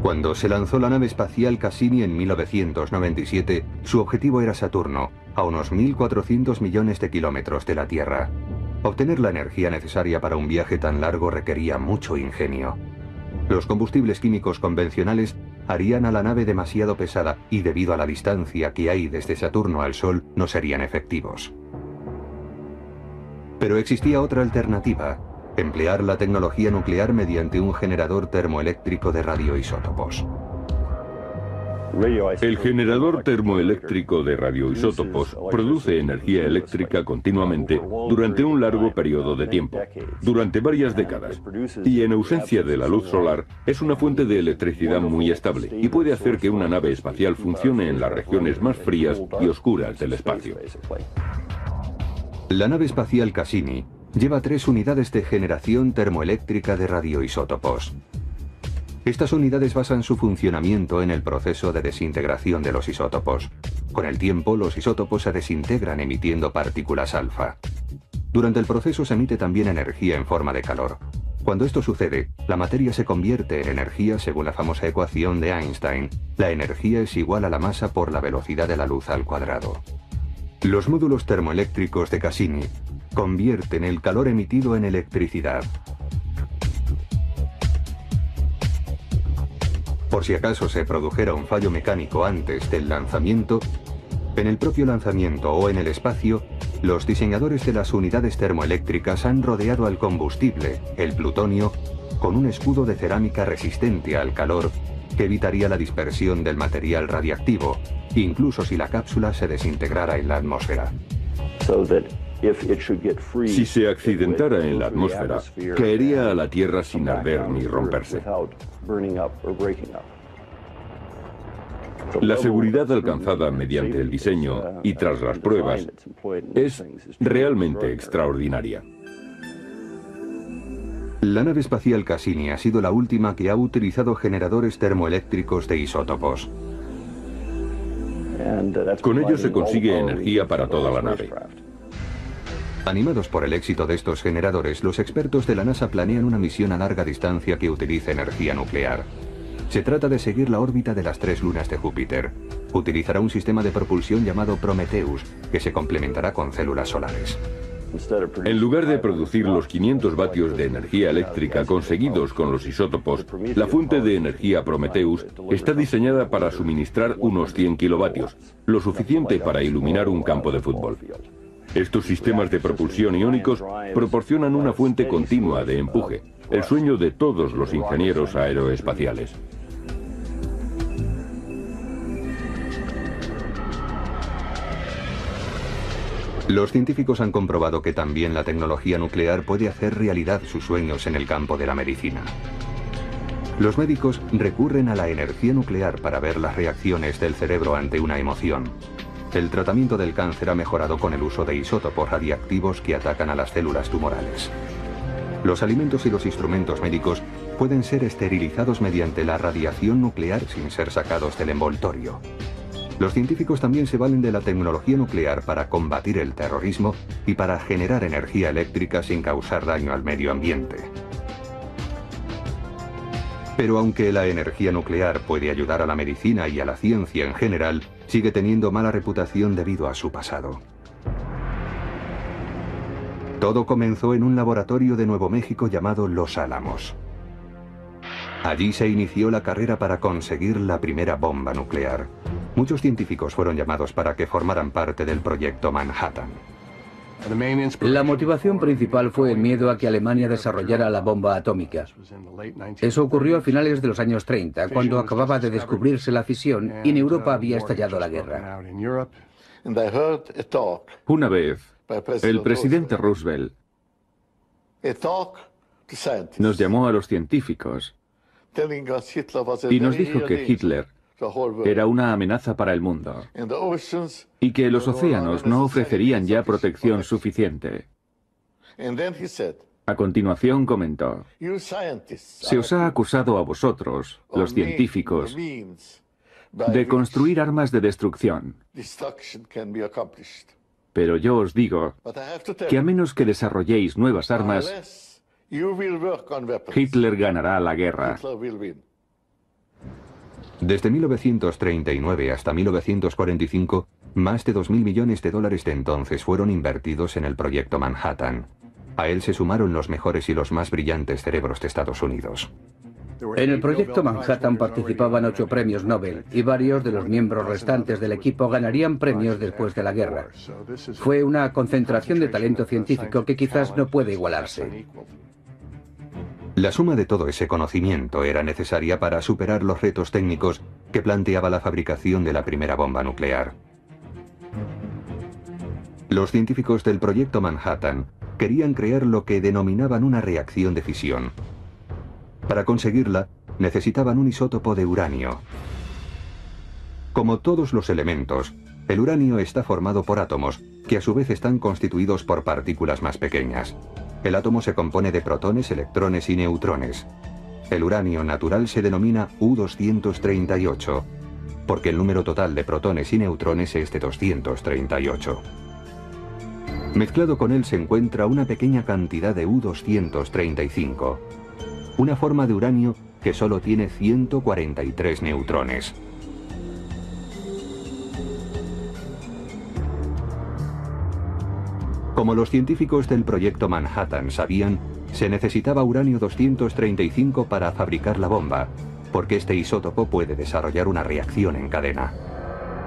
Cuando se lanzó la nave espacial Cassini en 1997, su objetivo era Saturno, a unos 1.400 millones de kilómetros de la Tierra. Obtener la energía necesaria para un viaje tan largo requería mucho ingenio. Los combustibles químicos convencionales harían a la nave demasiado pesada y, debido a la distancia que hay desde Saturno al Sol, no serían efectivos. Pero existía otra alternativa: emplear la tecnología nuclear mediante un generador termoeléctrico de radioisótopos. El generador termoeléctrico de radioisótopos produce energía eléctrica continuamente durante un largo periodo de tiempo, durante varias décadas, y en ausencia de la luz solar es una fuente de electricidad muy estable y puede hacer que una nave espacial funcione en las regiones más frías y oscuras del espacio. La nave espacial Cassini lleva 3 unidades de generación termoeléctrica de radioisótopos. Estas unidades basan su funcionamiento en el proceso de desintegración de los isótopos. Con el tiempo, los isótopos se desintegran emitiendo partículas alfa. Durante el proceso se emite también energía en forma de calor. Cuando esto sucede, la materia se convierte en energía según la famosa ecuación de Einstein. La energía es igual a la masa por la velocidad de la luz al cuadrado. Los módulos termoeléctricos de Cassini convierten el calor emitido en electricidad. Por si acaso se produjera un fallo mecánico antes del lanzamiento, en el propio lanzamiento o en el espacio, los diseñadores de las unidades termoeléctricas han rodeado al combustible, el plutonio, con un escudo de cerámica resistente al calor que evitaría la dispersión del material radiactivo, incluso si la cápsula se desintegrara en la atmósfera. Si se accidentara en la atmósfera, caería a la Tierra sin arder ni romperse. La seguridad alcanzada mediante el diseño y tras las pruebas es realmente extraordinaria. La nave espacial Cassini ha sido la última que ha utilizado generadores termoeléctricos de isótopos. Con ello se consigue energía para toda la nave. Animados por el éxito de estos generadores, los expertos de la NASA planean una misión a larga distancia que utilice energía nuclear. Se trata de seguir la órbita de las 3 lunas de Júpiter. Utilizará un sistema de propulsión llamado Prometheus, que se complementará con células solares. En lugar de producir los 500 vatios de energía eléctrica conseguidos con los isótopos, la fuente de energía Prometheus está diseñada para suministrar unos 100 kilovatios, lo suficiente para iluminar un campo de fútbol. Estos sistemas de propulsión iónicos proporcionan una fuente continua de empuje, el sueño de todos los ingenieros aeroespaciales. Los científicos han comprobado que también la tecnología nuclear puede hacer realidad sus sueños en el campo de la medicina. Los médicos recurren a la energía nuclear para ver las reacciones del cerebro ante una emoción. El tratamiento del cáncer ha mejorado con el uso de isótopos radiactivos que atacan a las células tumorales. Los alimentos y los instrumentos médicos pueden ser esterilizados mediante la radiación nuclear sin ser sacados del envoltorio. Los científicos también se valen de la tecnología nuclear para combatir el terrorismo y para generar energía eléctrica sin causar daño al medio ambiente. Pero aunque la energía nuclear puede ayudar a la medicina y a la ciencia en general, sigue teniendo mala reputación debido a su pasado. Todo comenzó en un laboratorio de Nuevo México llamado Los Álamos. Allí se inició la carrera para conseguir la primera bomba nuclear. Muchos científicos fueron llamados para que formaran parte del proyecto Manhattan. La motivación principal fue el miedo a que Alemania desarrollara la bomba atómica. Eso ocurrió a finales de los años 30, cuando acababa de descubrirse la fisión y en Europa había estallado la guerra. Una vez, el presidente Roosevelt nos llamó a los científicos y nos dijo que Hitler era una amenaza para el mundo y que los océanos no ofrecerían ya protección suficiente. A continuación comentó: se os ha acusado a vosotros, los científicos, de construir armas de destrucción. Pero yo os digo que a menos que desarrolléis nuevas armas, Hitler ganará la guerra. Desde 1939 hasta 1945, más de 2.000 millones de dólares de entonces fueron invertidos en el proyecto Manhattan. A él se sumaron los mejores y los más brillantes cerebros de Estados Unidos. En el proyecto Manhattan participaban 8 premios Nobel y varios de los miembros restantes del equipo ganarían premios después de la guerra. Fue una concentración de talento científico que quizás no puede igualarse. La suma de todo ese conocimiento era necesaria para superar los retos técnicos que planteaba la fabricación de la primera bomba nuclear. Los científicos del proyecto Manhattan querían crear lo que denominaban una reacción de fisión. Para conseguirla, necesitaban un isótopo de uranio. Como todos los elementos, el uranio está formado por átomos, que a su vez están constituidos por partículas más pequeñas. El átomo se compone de protones, electrones y neutrones. El uranio natural se denomina U-238, porque el número total de protones y neutrones es de 238. Mezclado con él se encuentra una pequeña cantidad de U-235, una forma de uranio que solo tiene 143 neutrones. Como los científicos del proyecto Manhattan sabían, se necesitaba uranio 235 para fabricar la bomba, porque este isótopo puede desarrollar una reacción en cadena.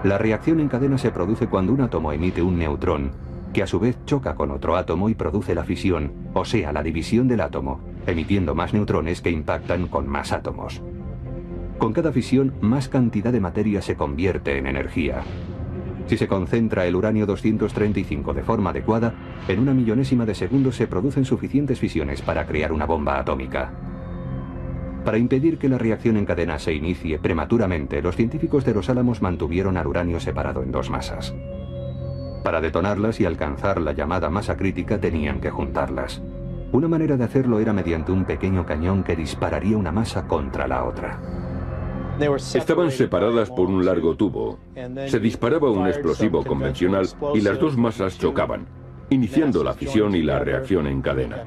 La reacción en cadena se produce cuando un átomo emite un neutrón, que a su vez choca con otro átomo y produce la fisión, o sea, la división del átomo, emitiendo más neutrones que impactan con más átomos. Con cada fisión, más cantidad de materia se convierte en energía. Si se concentra el uranio 235 de forma adecuada, en una millonésima de segundo se producen suficientes fisiones para crear una bomba atómica. Para impedir que la reacción en cadena se inicie prematuramente, los científicos de Los Álamos mantuvieron al uranio separado en 2 masas. Para detonarlas y alcanzar la llamada masa crítica tenían que juntarlas. Una manera de hacerlo era mediante un pequeño cañón que dispararía una masa contra la otra. Estaban separadas por un largo tubo. Se disparaba un explosivo convencional y las 2 masas chocaban, iniciando la fisión y la reacción en cadena.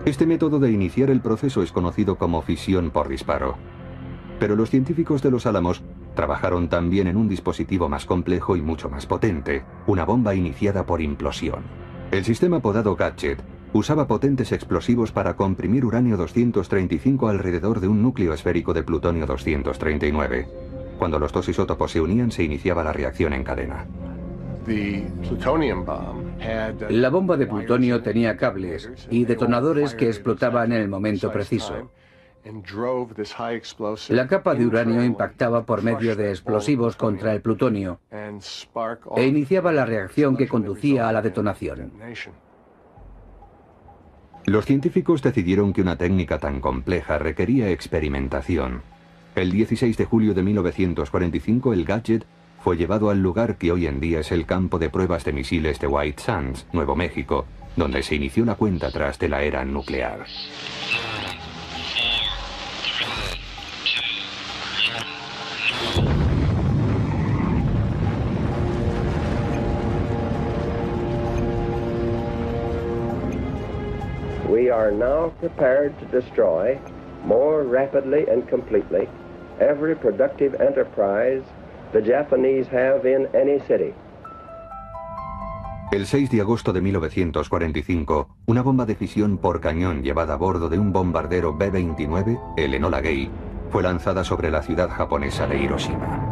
Este método de iniciar el proceso es conocido como fisión por disparo. Pero los científicos de Los Álamos trabajaron también en un dispositivo más complejo y mucho más potente, una bomba iniciada por implosión. El sistema apodado Gadget usaba potentes explosivos para comprimir uranio 235 alrededor de un núcleo esférico de plutonio 239. Cuando los 2 isótopos se unían, se iniciaba la reacción en cadena. La bomba de plutonio tenía cables y detonadores que explotaban en el momento preciso. La capa de uranio impactaba por medio de explosivos contra el plutonio e iniciaba la reacción que conducía a la detonación. Los científicos decidieron que una técnica tan compleja requería experimentación. El 16 de julio de 1945 el Gadget fue llevado al lugar que hoy en día es el campo de pruebas de misiles de White Sands, Nuevo México, donde se inició la cuenta atrás de la era nuclear. We are now prepared to destroy more rapidly and completely every productive enterprise the Japanese have in any city. El 6 de agosto de 1945, una bomba de fisión por cañón llevada a bordo de un bombardero B-29, el Enola Gay, fue lanzada sobre la ciudad japonesa de Hiroshima.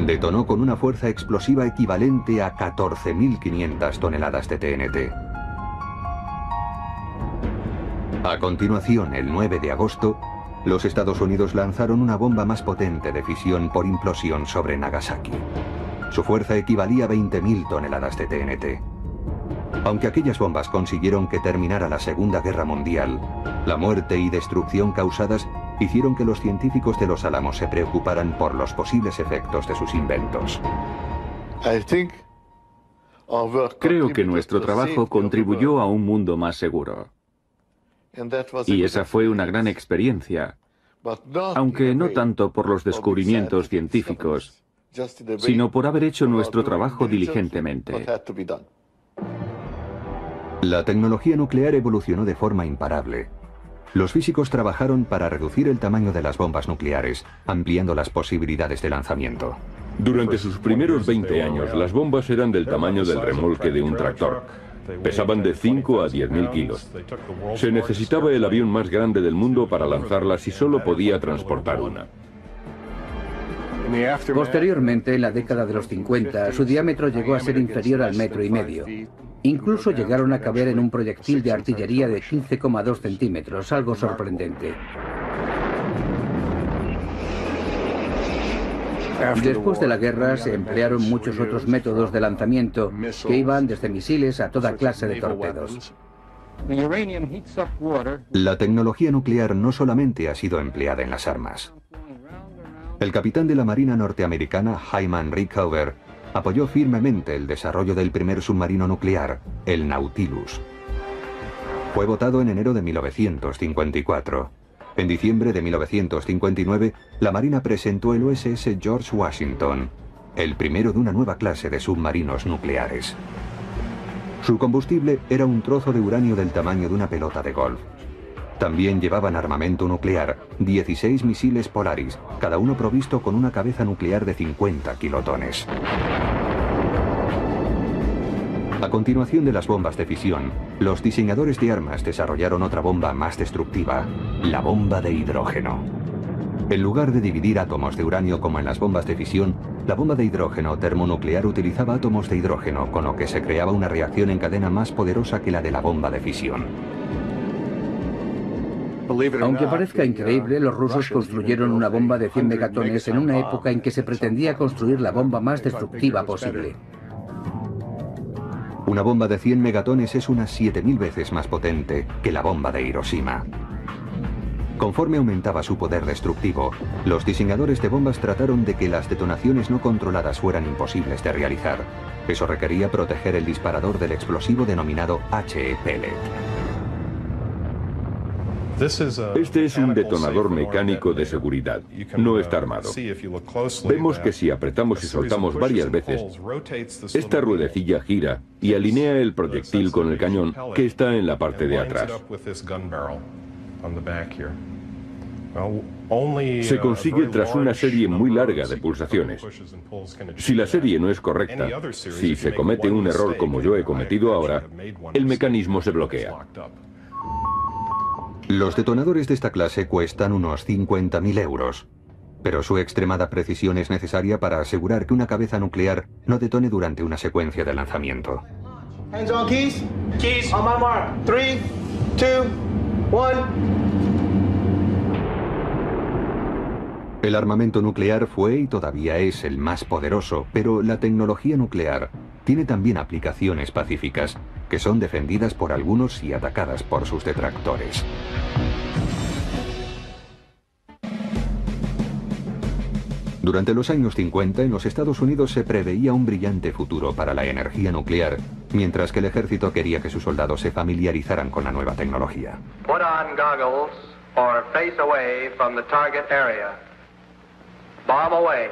Detonó con una fuerza explosiva equivalente a 14.500 toneladas de TNT. A continuación, el 9 de agosto, los Estados Unidos lanzaron una bomba más potente de fisión por implosión sobre Nagasaki. Su fuerza equivalía a 20.000 toneladas de TNT. Aunque aquellas bombas consiguieron que terminara la Segunda Guerra Mundial, la muerte y destrucción causadas hicieron que los científicos de Los Álamos se preocuparan por los posibles efectos de sus inventos. Creo que nuestro trabajo contribuyó a un mundo más seguro. Y esa fue una gran experiencia, aunque no tanto por los descubrimientos científicos, sino por haber hecho nuestro trabajo diligentemente. La tecnología nuclear evolucionó de forma imparable. Los físicos trabajaron para reducir el tamaño de las bombas nucleares, ampliando las posibilidades de lanzamiento. Durante sus primeros 20 años, las bombas eran del tamaño del remolque de un tractor. Pesaban de 5 a 10.000 kilos. Se necesitaba el avión más grande del mundo para lanzarlas y solo podía transportar una. Posteriormente, en la década de los 50, su diámetro llegó a ser inferior al 1,5 metros. Incluso llegaron a caber en un proyectil de artillería de 15,2 centímetros, algo sorprendente. Después de la guerra se emplearon muchos otros métodos de lanzamiento que iban desde misiles a toda clase de torpedos. La tecnología nuclear no solamente ha sido empleada en las armas. El capitán de la Marina norteamericana, Hyman Rickover, apoyó firmemente el desarrollo del primer submarino nuclear, el Nautilus. Fue votado en enero de 1954. En diciembre de 1959, la Marina presentó el USS George Washington, el primero de una nueva clase de submarinos nucleares. Su combustible era un trozo de uranio del tamaño de una pelota de golf. También llevaban armamento nuclear, 16 misiles Polaris, cada uno provisto con una cabeza nuclear de 50 kilotones. A continuación de las bombas de fisión, los diseñadores de armas desarrollaron otra bomba más destructiva, la bomba de hidrógeno. En lugar de dividir átomos de uranio como en las bombas de fisión, la bomba de hidrógeno termonuclear utilizaba átomos de hidrógeno, con lo que se creaba una reacción en cadena más poderosa que la de la bomba de fisión. Aunque parezca increíble, los rusos construyeron una bomba de 100 megatones en una época en que se pretendía construir la bomba más destructiva posible. Una bomba de 100 megatones es unas 7000 veces más potente que la bomba de Hiroshima. Conforme aumentaba su poder destructivo, los diseñadores de bombas trataron de que las detonaciones no controladas fueran imposibles de realizar. Eso requería proteger el disparador del explosivo denominado HE pellet. Este es un detonador mecánico de seguridad. No está armado. Vemos que si apretamos y soltamos varias veces, esta ruedecilla gira y alinea el proyectil con el cañón que está en la parte de atrás. Se consigue tras una serie muy larga de pulsaciones. Si la serie no es correcta, si se comete un error como yo he cometido ahora, el mecanismo se bloquea. Los detonadores de esta clase cuestan unos 50.000 euros, pero su extremada precisión es necesaria para asegurar que una cabeza nuclear no detone durante una secuencia de lanzamiento. Hands on keys. Keys. On my mark. 3, 2, 1. El armamento nuclear fue y todavía es el más poderoso, pero la tecnología nuclear tiene también aplicaciones pacíficas, que son defendidas por algunos y atacadas por sus detractores. Durante los años 50 en los Estados Unidos se preveía un brillante futuro para la energía nuclear, mientras que el ejército quería que sus soldados se familiarizaran con la nueva tecnología. Put on goggles or face away from the target area. Bomb away.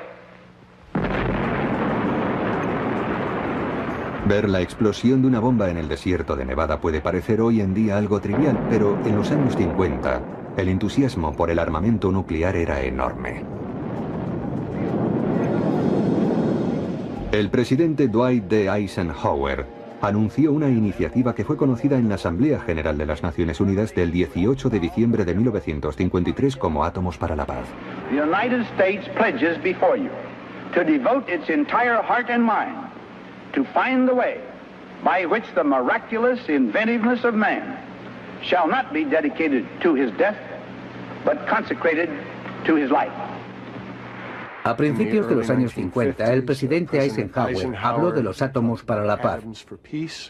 Ver la explosión de una bomba en el desierto de Nevada puede parecer hoy en día algo trivial, pero en los años 50 el entusiasmo por el armamento nuclear era enorme. El presidente Dwight D. Eisenhower anunció una iniciativa que fue conocida en la Asamblea General de las Naciones Unidas del 18 de diciembre de 1953 como Átomos para la Paz. The United States pledges before you to devote its entire heart and mind to find the way by which the miraculous inventiveness of man shall not be dedicated to his death, but consecrated to his life. A principios de los años 50, el presidente Eisenhower habló de los Átomos para la Paz,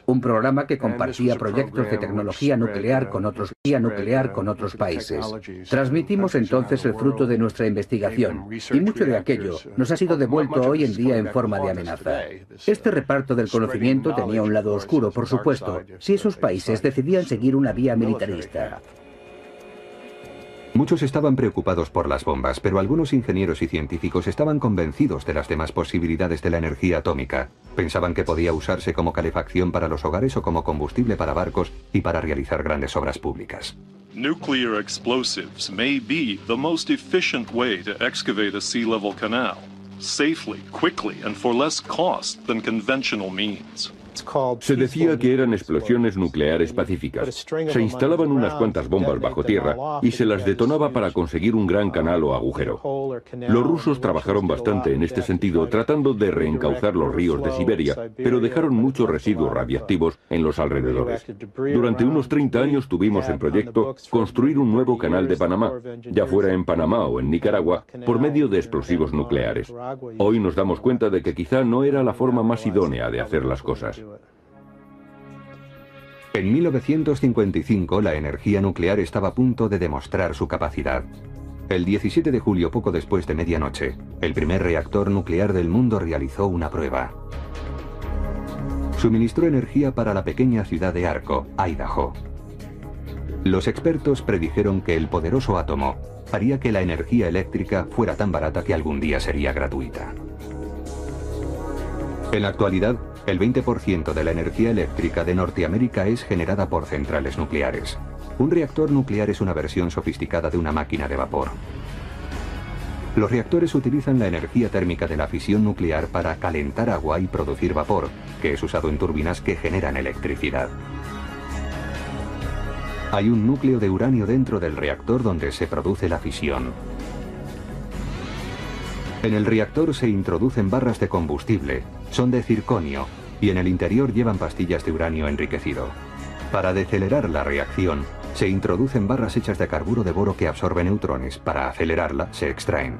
un programa que compartía proyectos de tecnología nuclear con otros países. Transmitimos entonces el fruto de nuestra investigación, y mucho de aquello nos ha sido devuelto hoy en día en forma de amenaza. Este reparto del conocimiento tenía un lado oscuro, por supuesto, si esos países decidían seguir una vía militarista. Muchos estaban preocupados por las bombas, pero algunos ingenieros y científicos estaban convencidos de las demás posibilidades de la energía atómica, Pensaban que podía usarse como calefacción para los hogares o como combustible para barcos y para realizar grandes obras públicas. Nuclear explosives may be the most efficient way to excavate a sea level canal, safely, quickly, and for less cost than conventional means. Se decía que eran explosiones nucleares pacíficas. Se instalaban unas cuantas bombas bajo tierra y se las detonaba para conseguir un gran canal o agujero. Los rusos trabajaron bastante en este sentido, tratando de reencauzar los ríos de Siberia, pero dejaron muchos residuos radiactivos en los alrededores. Durante unos 30 años tuvimos en proyecto construir un nuevo canal de Panamá, ya fuera en Panamá o en Nicaragua, por medio de explosivos nucleares. Hoy nos damos cuenta de que quizá no era la forma más idónea de hacer las cosas. En 1955, la energía nuclear estaba a punto de demostrar su capacidad. El 17 de julio, poco después de medianoche, el primer reactor nuclear del mundo realizó una prueba. Suministró energía para la pequeña ciudad de Arco, Idaho. Los expertos predijeron que el poderoso átomo haría que la energía eléctrica fuera tan barata que algún día sería gratuita. En la actualidad, el 20% de la energía eléctrica de Norteamérica es generada por centrales nucleares. Un reactor nuclear es una versión sofisticada de una máquina de vapor. Los reactores utilizan la energía térmica de la fisión nuclear para calentar agua y producir vapor, que es usado en turbinas que generan electricidad. Hay un núcleo de uranio dentro del reactor donde se produce la fisión. En el reactor se introducen barras de combustible, son de circonio, y en el interior llevan pastillas de uranio enriquecido. Para decelerar la reacción, se introducen barras hechas de carburo de boro que absorben neutrones. Para acelerarla, se extraen.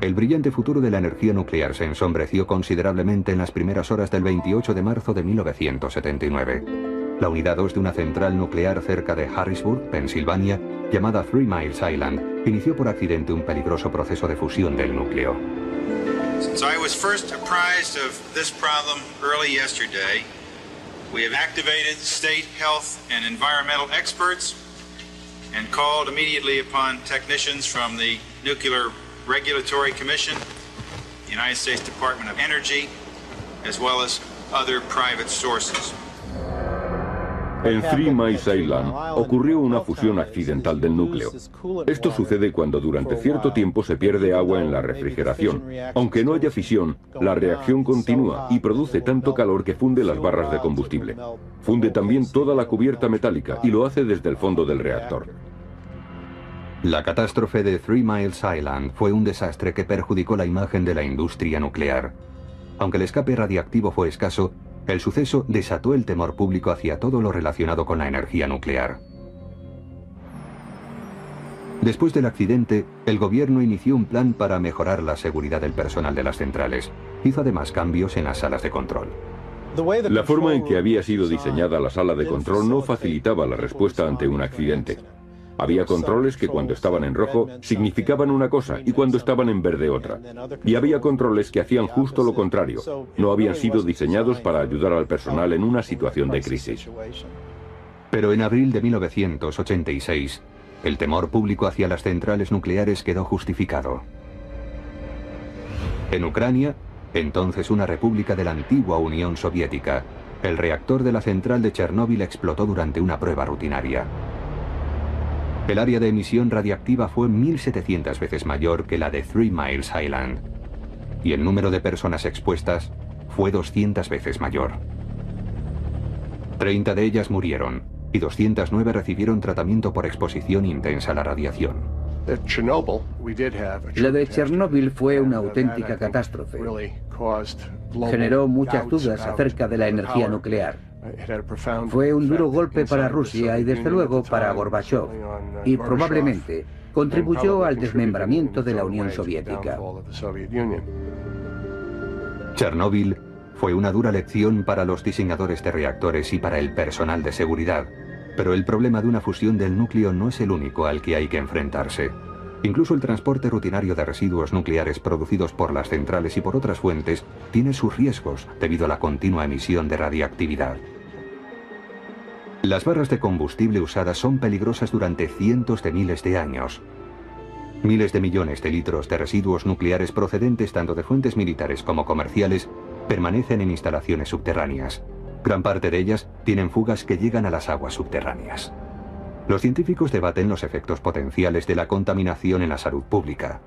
El brillante futuro de la energía nuclear se ensombreció considerablemente en las primeras horas del 28 de marzo de 1979. La unidad 2 de una central nuclear cerca de Harrisburg, Pensilvania, llamada 3 Miles Island, inició por accidente un peligroso proceso de fusión del núcleo. Since I was first apprised of this problem early yesterday, we have activated state health and environmental experts and called immediately upon technicians from the Nuclear Regulatory Commission, the United States Department of Energy, as well as other private sources. En 3 Miles Island ocurrió una fusión accidental del núcleo. Esto sucede cuando durante cierto tiempo se pierde agua en la refrigeración. Aunque no haya fisión, la reacción continúa y produce tanto calor que funde las barras de combustible. Funde también toda la cubierta metálica y lo hace desde el fondo del reactor. La catástrofe de 3 Miles Island fue un desastre que perjudicó la imagen de la industria nuclear. Aunque el escape radiactivo fue escaso, el suceso desató el temor público hacia todo lo relacionado con la energía nuclear. Después del accidente, el gobierno inició un plan para mejorar la seguridad del personal de las centrales. Hizo además cambios en las salas de control. La forma en que había sido diseñada la sala de control no facilitaba la respuesta ante un accidente. Había controles que cuando estaban en rojo significaban una cosa y cuando estaban en verde otra. Y había controles que hacían justo lo contrario. No habían sido diseñados para ayudar al personal en una situación de crisis. Pero en abril de 1986, el temor público hacia las centrales nucleares quedó justificado. En Ucrania, entonces una república de la antigua Unión Soviética, el reactor de la central de Chernóbil explotó durante una prueba rutinaria. El área de emisión radiactiva fue 1.700 veces mayor que la de 3 Miles Island, y el número de personas expuestas fue 200 veces mayor. 30 de ellas murieron, y 209 recibieron tratamiento por exposición intensa a la radiación. La de Chernóbil fue una auténtica catástrofe. Generó muchas dudas acerca de la energía nuclear. Fue un duro golpe para Rusia y desde luego para Gorbachov, y probablemente contribuyó al desmembramiento de la Unión Soviética. Chernóbil fue una dura lección para los diseñadores de reactores y para el personal de seguridad, pero el problema de una fusión del núcleo no es el único al que hay que enfrentarse. Incluso el transporte rutinario de residuos nucleares producidos por las centrales y por otras fuentes tiene sus riesgos debido a la continua emisión de radiactividad. Las barras de combustible usadas son peligrosas durante cientos de miles de años. Miles de millones de litros de residuos nucleares procedentes tanto de fuentes militares como comerciales permanecen en instalaciones subterráneas. Gran parte de ellas tienen fugas que llegan a las aguas subterráneas. Los científicos debaten los efectos potenciales de la contaminación en la salud pública.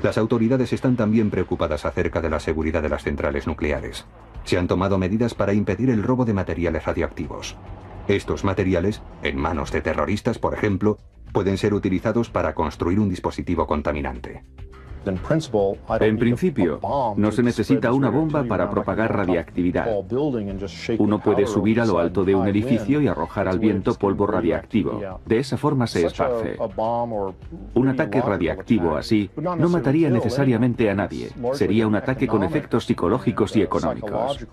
Las autoridades están también preocupadas acerca de la seguridad de las centrales nucleares. Se han tomado medidas para impedir el robo de materiales radioactivos. Estos materiales, en manos de terroristas, por ejemplo, pueden ser utilizados para construir un dispositivo contaminante. En principio, no se necesita una bomba para propagar radiactividad. Uno puede subir a lo alto de un edificio y arrojar al viento polvo radiactivo. De esa forma se esparce. Un ataque radiactivo así no mataría necesariamente a nadie. Sería un ataque con efectos psicológicos y económicos.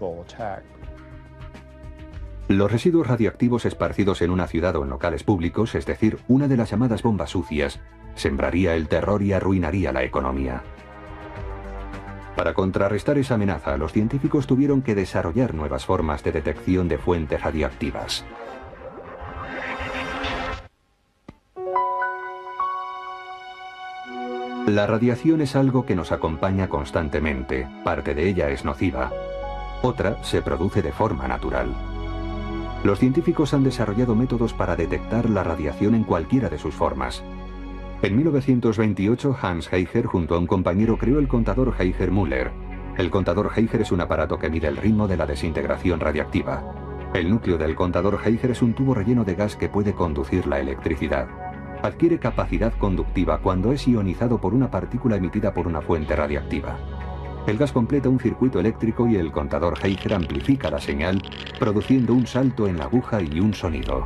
Los residuos radioactivos esparcidos en una ciudad o en locales públicos, es decir, una de las llamadas bombas sucias, sembraría el terror y arruinaría la economía. Para contrarrestar esa amenaza, los científicos tuvieron que desarrollar nuevas formas de detección de fuentes radioactivas. La radiación es algo que nos acompaña constantemente, parte de ella es nociva, otra se produce de forma natural. Los científicos han desarrollado métodos para detectar la radiación en cualquiera de sus formas. En 1928, Hans Geiger junto a un compañero creó el contador Geiger-Müller. El contador Geiger es un aparato que mide el ritmo de la desintegración radiactiva. El núcleo del contador Geiger es un tubo relleno de gas que puede conducir la electricidad. Adquiere capacidad conductiva cuando es ionizado por una partícula emitida por una fuente radiactiva. El gas completa un circuito eléctrico y el contador Geiger amplifica la señal, produciendo un salto en la aguja y un sonido.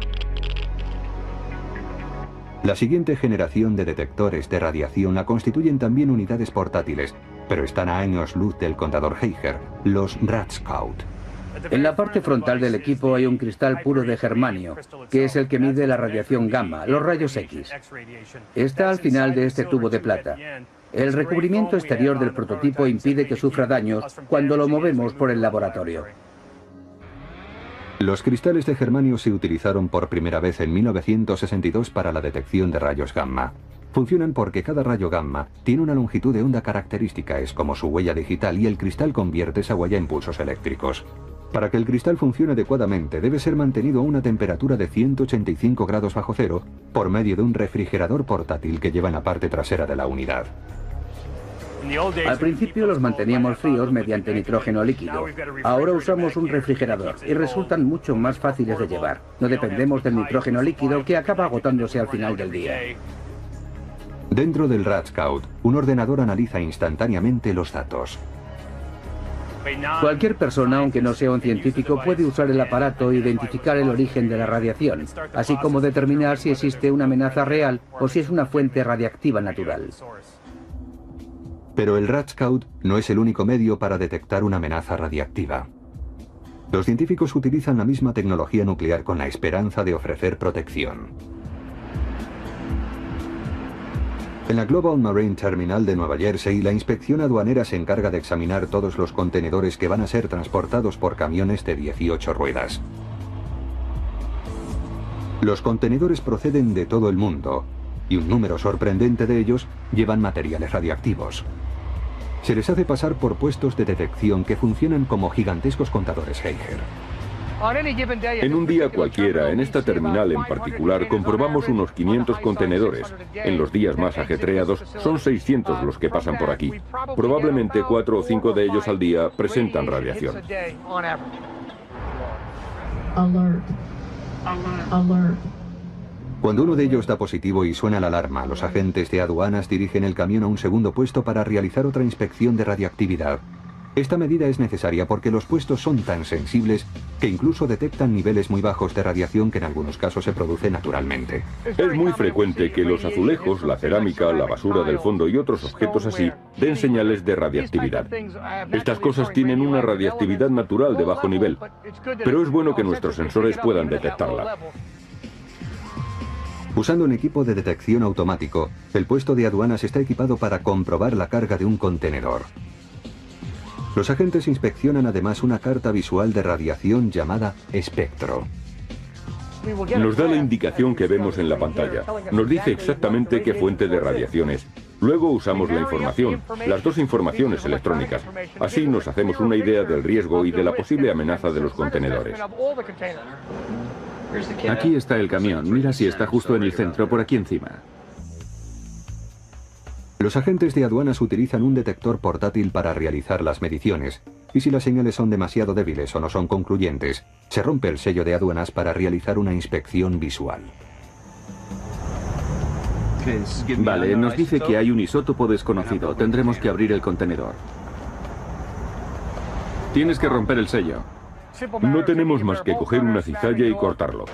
La siguiente generación de detectores de radiación la constituyen también unidades portátiles, pero están a años luz del contador Geiger, los Radscout. En la parte frontal del equipo hay un cristal puro de germanio, que es el que mide la radiación gamma, los rayos X. Está al final de este tubo de plata. El recubrimiento exterior del prototipo impide que sufra daños cuando lo movemos por el laboratorio. Los cristales de germanio se utilizaron por primera vez en 1962 para la detección de rayos gamma. Funcionan porque cada rayo gamma tiene una longitud de onda característica, es como su huella digital, y el cristal convierte esa huella en pulsos eléctricos. Para que el cristal funcione adecuadamente debe ser mantenido a una temperatura de 185 grados bajo cero por medio de un refrigerador portátil que lleva en la parte trasera de la unidad. Al principio los manteníamos fríos mediante nitrógeno líquido. Ahora usamos un refrigerador y resultan mucho más fáciles de llevar. No dependemos del nitrógeno líquido que acaba agotándose al final del día. Dentro del Radscout, un ordenador analiza instantáneamente los datos. Cualquier persona, aunque no sea un científico, puede usar el aparato e identificar el origen de la radiación, así como determinar si existe una amenaza real o si es una fuente radiactiva natural. Pero el Radscout no es el único medio para detectar una amenaza radiactiva. Los científicos utilizan la misma tecnología nuclear con la esperanza de ofrecer protección. En la Global Marine Terminal de Nueva Jersey, la inspección aduanera se encarga de examinar todos los contenedores que van a ser transportados por camiones de 18 ruedas. Los contenedores proceden de todo el mundo, y un número sorprendente de ellos llevan materiales radiactivos. Se les hace pasar por puestos de detección que funcionan como gigantescos contadores Geiger. En un día cualquiera, en esta terminal en particular, comprobamos unos 500 contenedores. En los días más ajetreados, son 600 los que pasan por aquí. Probablemente 4 o 5 de ellos al día presentan radiación. Cuando uno de ellos da positivo y suena la alarma, los agentes de aduanas dirigen el camión a un segundo puesto para realizar otra inspección de radioactividad. Esta medida es necesaria porque los puestos son tan sensibles que incluso detectan niveles muy bajos de radiación que en algunos casos se produce naturalmente. Es muy frecuente que los azulejos, la cerámica, la basura del fondo y otros objetos así den señales de radiactividad. Estas cosas tienen una radiactividad natural de bajo nivel, pero es bueno que nuestros sensores puedan detectarla. Usando un equipo de detección automático, el puesto de aduanas está equipado para comprobar la carga de un contenedor. Los agentes inspeccionan además una carta visual de radiación llamada espectro. Nos da la indicación que vemos en la pantalla. Nos dice exactamente qué fuente de radiación es. Luego usamos la información, las dos informaciones electrónicas. Así nos hacemos una idea del riesgo y de la posible amenaza de los contenedores. Aquí está el camión. Mira si está justo en el centro, por aquí encima. Los agentes de aduanas utilizan un detector portátil para realizar las mediciones, y si las señales son demasiado débiles o no son concluyentes, se rompe el sello de aduanas para realizar una inspección visual. Vale, nos dice que hay un isótopo desconocido. Tendremos que abrir el contenedor. Tienes que romper el sello. No tenemos más que coger una cizalla y cortarlo.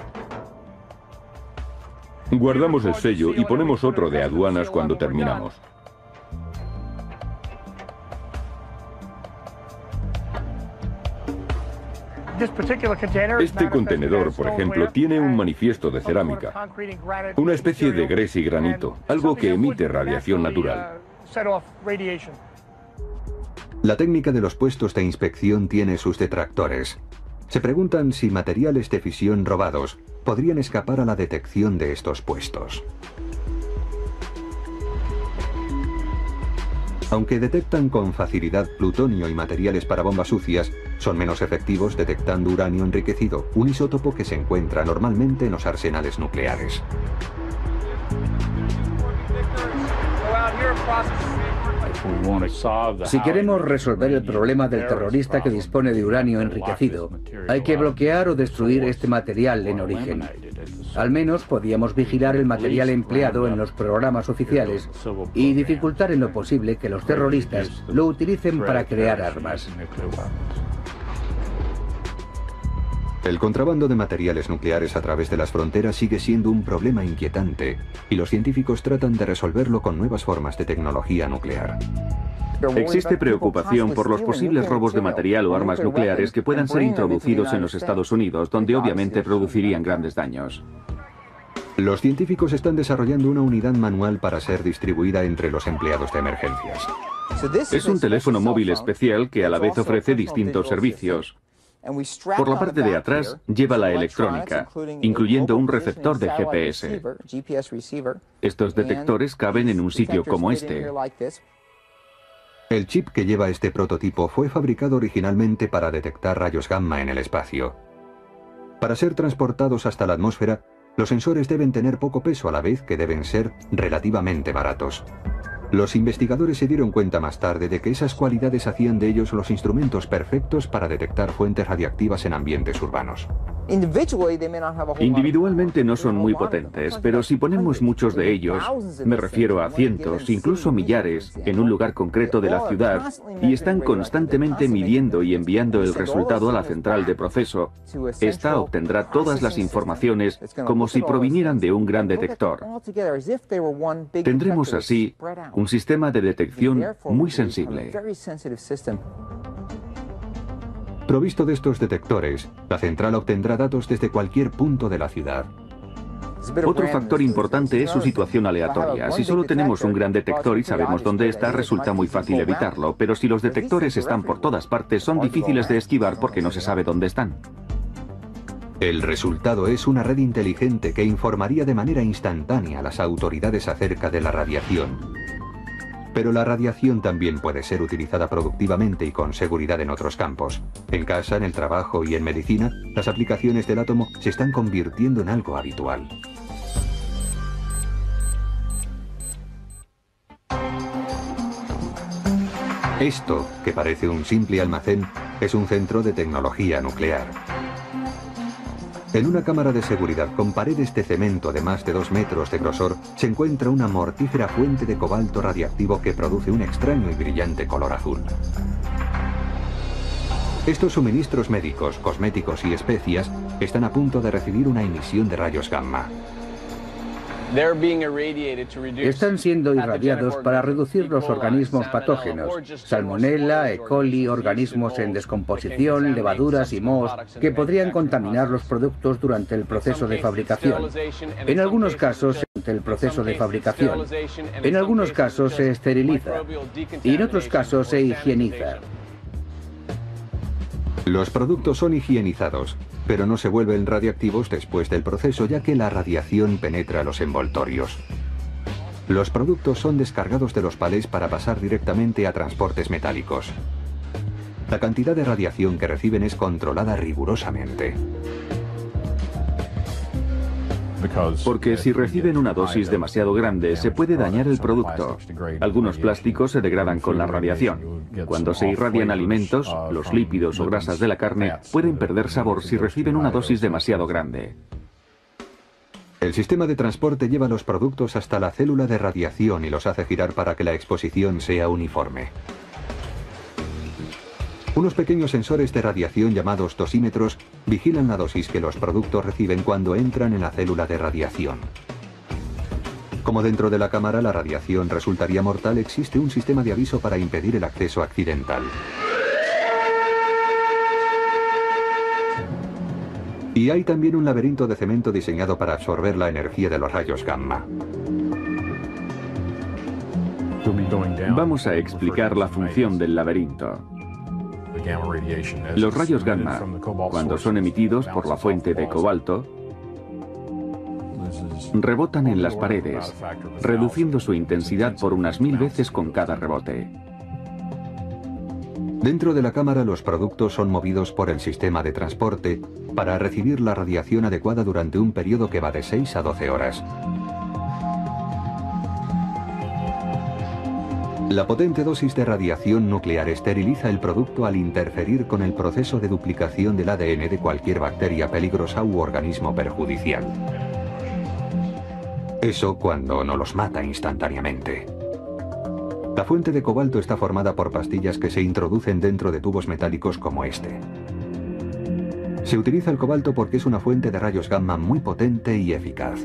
Guardamos el sello y ponemos otro de aduanas cuando terminamos. Este contenedor, por ejemplo, tiene un manifiesto de cerámica, una especie de gres y granito, algo que emite radiación natural. La técnica de los puestos de inspección tiene sus detractores. Se preguntan si materiales de fisión robados podrían escapar a la detección de estos puestos. Aunque detectan con facilidad plutonio y materiales para bombas sucias, son menos efectivos detectando uranio enriquecido, un isótopo que se encuentra normalmente en los arsenales nucleares. Si queremos resolver el problema del terrorista que dispone de uranio enriquecido, hay que bloquear o destruir este material en origen. Al menos podíamos vigilar el material empleado en los programas oficiales y dificultar en lo posible que los terroristas lo utilicen para crear armas. El contrabando de materiales nucleares a través de las fronteras sigue siendo un problema inquietante, y los científicos tratan de resolverlo con nuevas formas de tecnología nuclear. Existe preocupación por los posibles robos de material o armas nucleares que puedan ser introducidos en los Estados Unidos, donde obviamente producirían grandes daños. Los científicos están desarrollando una unidad manual para ser distribuida entre los empleados de emergencias. Es un teléfono móvil especial que a la vez ofrece distintos servicios. Por la parte de atrás lleva la electrónica, incluyendo un receptor de GPS. Estos detectores caben en un sitio como este. El chip que lleva este prototipo fue fabricado originalmente para detectar rayos gamma en el espacio. Para ser transportados hasta la atmósfera, los sensores deben tener poco peso a la vez que deben ser relativamente baratos. Los investigadores se dieron cuenta más tarde de que esas cualidades hacían de ellos los instrumentos perfectos para detectar fuentes radiactivas en ambientes urbanos. Individualmente no son muy potentes, pero si ponemos muchos de ellos, me refiero a cientos, incluso millares, en un lugar concreto de la ciudad, y están constantemente midiendo y enviando el resultado a la central de proceso, esta obtendrá todas las informaciones como si provinieran de un gran detector. Tendremos así un sistema de detección muy sensible. Provisto de estos detectores, la central obtendrá datos desde cualquier punto de la ciudad. Otro factor importante es su situación aleatoria. Si solo tenemos un gran detector y sabemos dónde está, resulta muy fácil evitarlo, pero si los detectores están por todas partes, son difíciles de esquivar porque no se sabe dónde están. El resultado es una red inteligente que informaría de manera instantánea a las autoridades acerca de la radiación. Pero la radiación también puede ser utilizada productivamente y con seguridad en otros campos. En casa, en el trabajo y en medicina, las aplicaciones del átomo se están convirtiendo en algo habitual. Esto, que parece un simple almacén, es un centro de tecnología nuclear. En una cámara de seguridad con paredes de cemento de más de 2 metros de grosor se encuentra una mortífera fuente de cobalto radiactivo que produce un extraño y brillante color azul. Estos suministros médicos, cosméticos y especias están a punto de recibir una emisión de rayos gamma. Están siendo irradiados para reducir los organismos patógenos, salmonella, E. coli, organismos en descomposición, levaduras y mohos, que podrían contaminar los productos durante el proceso de fabricación. En algunos casos, durante el proceso de fabricación. En algunos casos se esteriliza y en otros casos se higieniza. Los productos son higienizados, pero no se vuelven radiactivos después del proceso, ya que la radiación penetra los envoltorios. Los productos son descargados de los palés para pasar directamente a transportes metálicos. La cantidad de radiación que reciben es controlada rigurosamente. Porque si reciben una dosis demasiado grande, se puede dañar el producto. Algunos plásticos se degradan con la radiación. Cuando se irradian alimentos, los lípidos o grasas de la carne pueden perder sabor si reciben una dosis demasiado grande. El sistema de transporte lleva los productos hasta la célula de radiación y los hace girar para que la exposición sea uniforme. Unos pequeños sensores de radiación llamados dosímetros vigilan la dosis que los productos reciben cuando entran en la célula de radiación. Como dentro de la cámara la radiación resultaría mortal, existe un sistema de aviso para impedir el acceso accidental. Y hay también un laberinto de cemento diseñado para absorber la energía de los rayos gamma. Vamos a explicar la función del laberinto. Los rayos gamma, cuando son emitidos por la fuente de cobalto, rebotan en las paredes, reduciendo su intensidad por unas 1000 veces con cada rebote. Dentro de la cámara los productos son movidos por el sistema de transporte para recibir la radiación adecuada durante un periodo que va de 6 a 12 horas. La potente dosis de radiación nuclear esteriliza el producto al interferir con el proceso de duplicación del ADN de cualquier bacteria peligrosa u organismo perjudicial. Eso cuando no los mata instantáneamente. La fuente de cobalto está formada por pastillas que se introducen dentro de tubos metálicos como este. Se utiliza el cobalto porque es una fuente de rayos gamma muy potente y eficaz.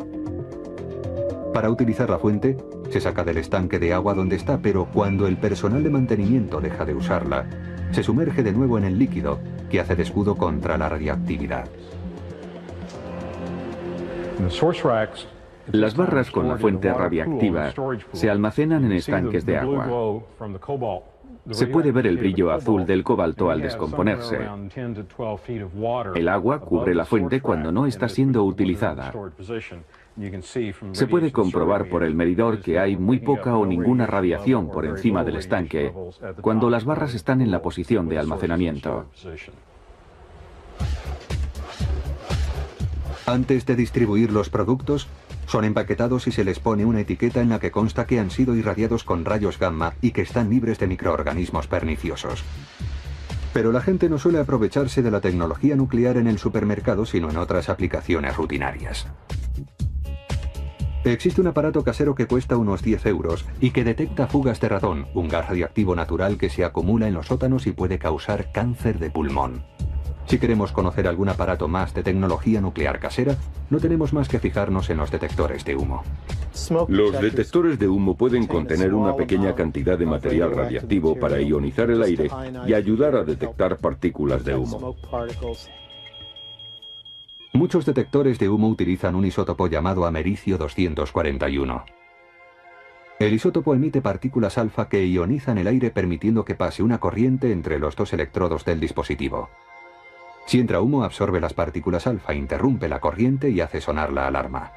Para utilizar la fuente, se saca del estanque de agua donde está, pero cuando el personal de mantenimiento deja de usarla, se sumerge de nuevo en el líquido, que hace de escudo contra la radioactividad. Las barras con la fuente radiactiva se almacenan en estanques de agua. Se puede ver el brillo azul del cobalto al descomponerse. El agua cubre la fuente cuando no está siendo utilizada. Se puede comprobar por el medidor que hay muy poca o ninguna radiación por encima del estanque cuando las barras están en la posición de almacenamiento. Antes de distribuir los productos, son empaquetados y se les pone una etiqueta en la que consta que han sido irradiados con rayos gamma y que están libres de microorganismos perniciosos. Pero la gente no suele aprovecharse de la tecnología nuclear en el supermercado, sino en otras aplicaciones rutinarias. Existe un aparato casero que cuesta unos 10 euros y que detecta fugas de radón, un gas radiactivo natural que se acumula en los sótanos y puede causar cáncer de pulmón. Si queremos conocer algún aparato más de tecnología nuclear casera, no tenemos más que fijarnos en los detectores de humo. Los detectores de humo pueden contener una pequeña cantidad de material radiactivo para ionizar el aire y ayudar a detectar partículas de humo. Muchos detectores de humo utilizan un isótopo llamado americio 241. El isótopo emite partículas alfa que ionizan el aire permitiendo que pase una corriente entre los dos electrodos del dispositivo. Si entra humo, absorbe las partículas alfa, interrumpe la corriente y hace sonar la alarma.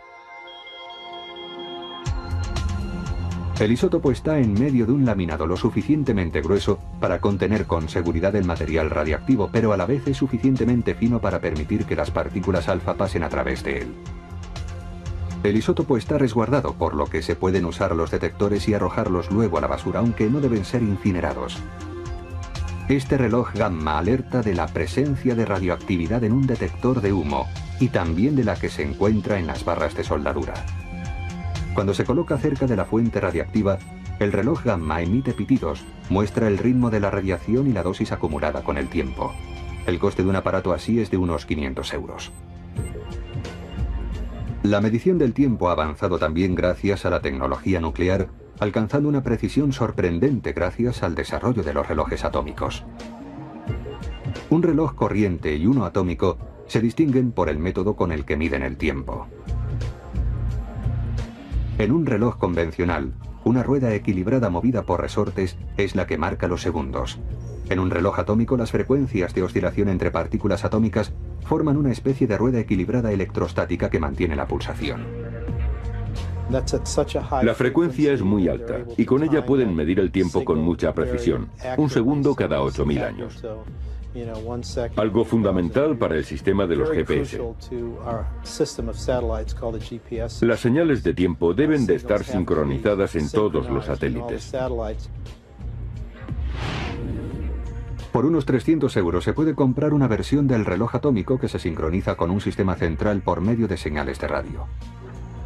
El isótopo está en medio de un laminado lo suficientemente grueso para contener con seguridad el material radiactivo, pero a la vez es suficientemente fino para permitir que las partículas alfa pasen a través de él. El isótopo está resguardado, por lo que se pueden usar los detectores y arrojarlos luego a la basura, aunque no deben ser incinerados. Este reloj gamma alerta de la presencia de radioactividad en un detector de humo y también de la que se encuentra en las barras de soldadura. Cuando se coloca cerca de la fuente radiactiva, el reloj gamma emite pitidos, muestra el ritmo de la radiación y la dosis acumulada con el tiempo. El coste de un aparato así es de unos 500 euros. La medición del tiempo ha avanzado también gracias a la tecnología nuclear, alcanzando una precisión sorprendente gracias al desarrollo de los relojes atómicos. Un reloj corriente y uno atómico se distinguen por el método con el que miden el tiempo. En un reloj convencional, una rueda equilibrada movida por resortes es la que marca los segundos. En un reloj atómico, las frecuencias de oscilación entre partículas atómicas forman una especie de rueda equilibrada electrostática que mantiene la pulsación. La frecuencia es muy alta y con ella pueden medir el tiempo con mucha precisión, un segundo cada 8.000 años. Algo fundamental para el sistema de los GPS. Las señales de tiempo deben de estar sincronizadas en todos los satélites. Por unos 300 € se puede comprar una versión del reloj atómico que se sincroniza con un sistema central por medio de señales de radio.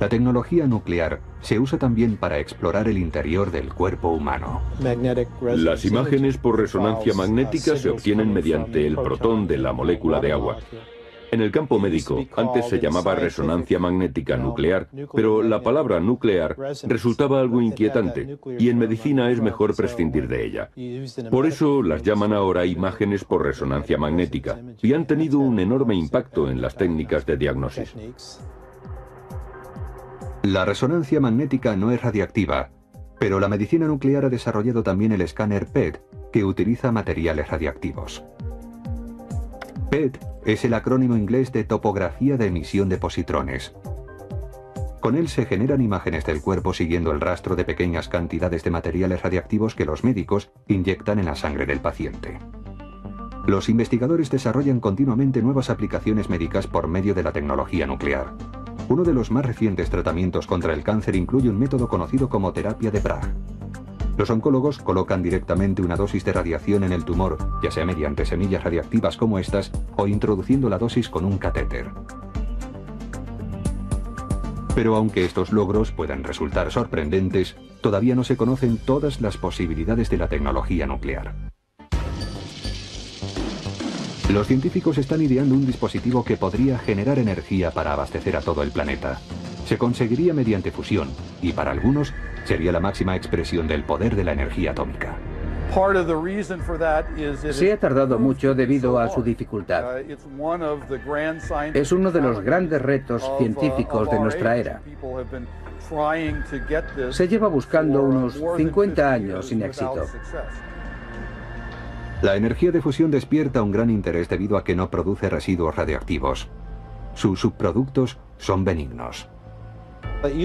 La tecnología nuclear se usa también para explorar el interior del cuerpo humano. Las imágenes por resonancia magnética se obtienen mediante el protón de la molécula de agua. En el campo médico, antes se llamaba resonancia magnética nuclear, pero la palabra nuclear resultaba algo inquietante y en medicina es mejor prescindir de ella. Por eso las llaman ahora imágenes por resonancia magnética y han tenido un enorme impacto en las técnicas de diagnosis. La resonancia magnética no es radiactiva, pero la medicina nuclear ha desarrollado también el escáner PET, que utiliza materiales radiactivos. PET es el acrónimo inglés de topografía de emisión de positrones. Con él se generan imágenes del cuerpo siguiendo el rastro de pequeñas cantidades de materiales radiactivos que los médicos inyectan en la sangre del paciente. Los investigadores desarrollan continuamente nuevas aplicaciones médicas por medio de la tecnología nuclear. Uno de los más recientes tratamientos contra el cáncer incluye un método conocido como terapia de Bragg. Los oncólogos colocan directamente una dosis de radiación en el tumor, ya sea mediante semillas radiactivas como estas, o introduciendo la dosis con un catéter. Pero aunque estos logros puedan resultar sorprendentes, todavía no se conocen todas las posibilidades de la tecnología nuclear. Los científicos están ideando un dispositivo que podría generar energía para abastecer a todo el planeta. Se conseguiría mediante fusión, y para algunos sería la máxima expresión del poder de la energía atómica. Se ha tardado mucho debido a su dificultad. Es uno de los grandes retos científicos de nuestra era. Se lleva buscando unos 50 años sin éxito. La energía de fusión despierta un gran interés debido a que no produce residuos radioactivos. Sus subproductos son benignos.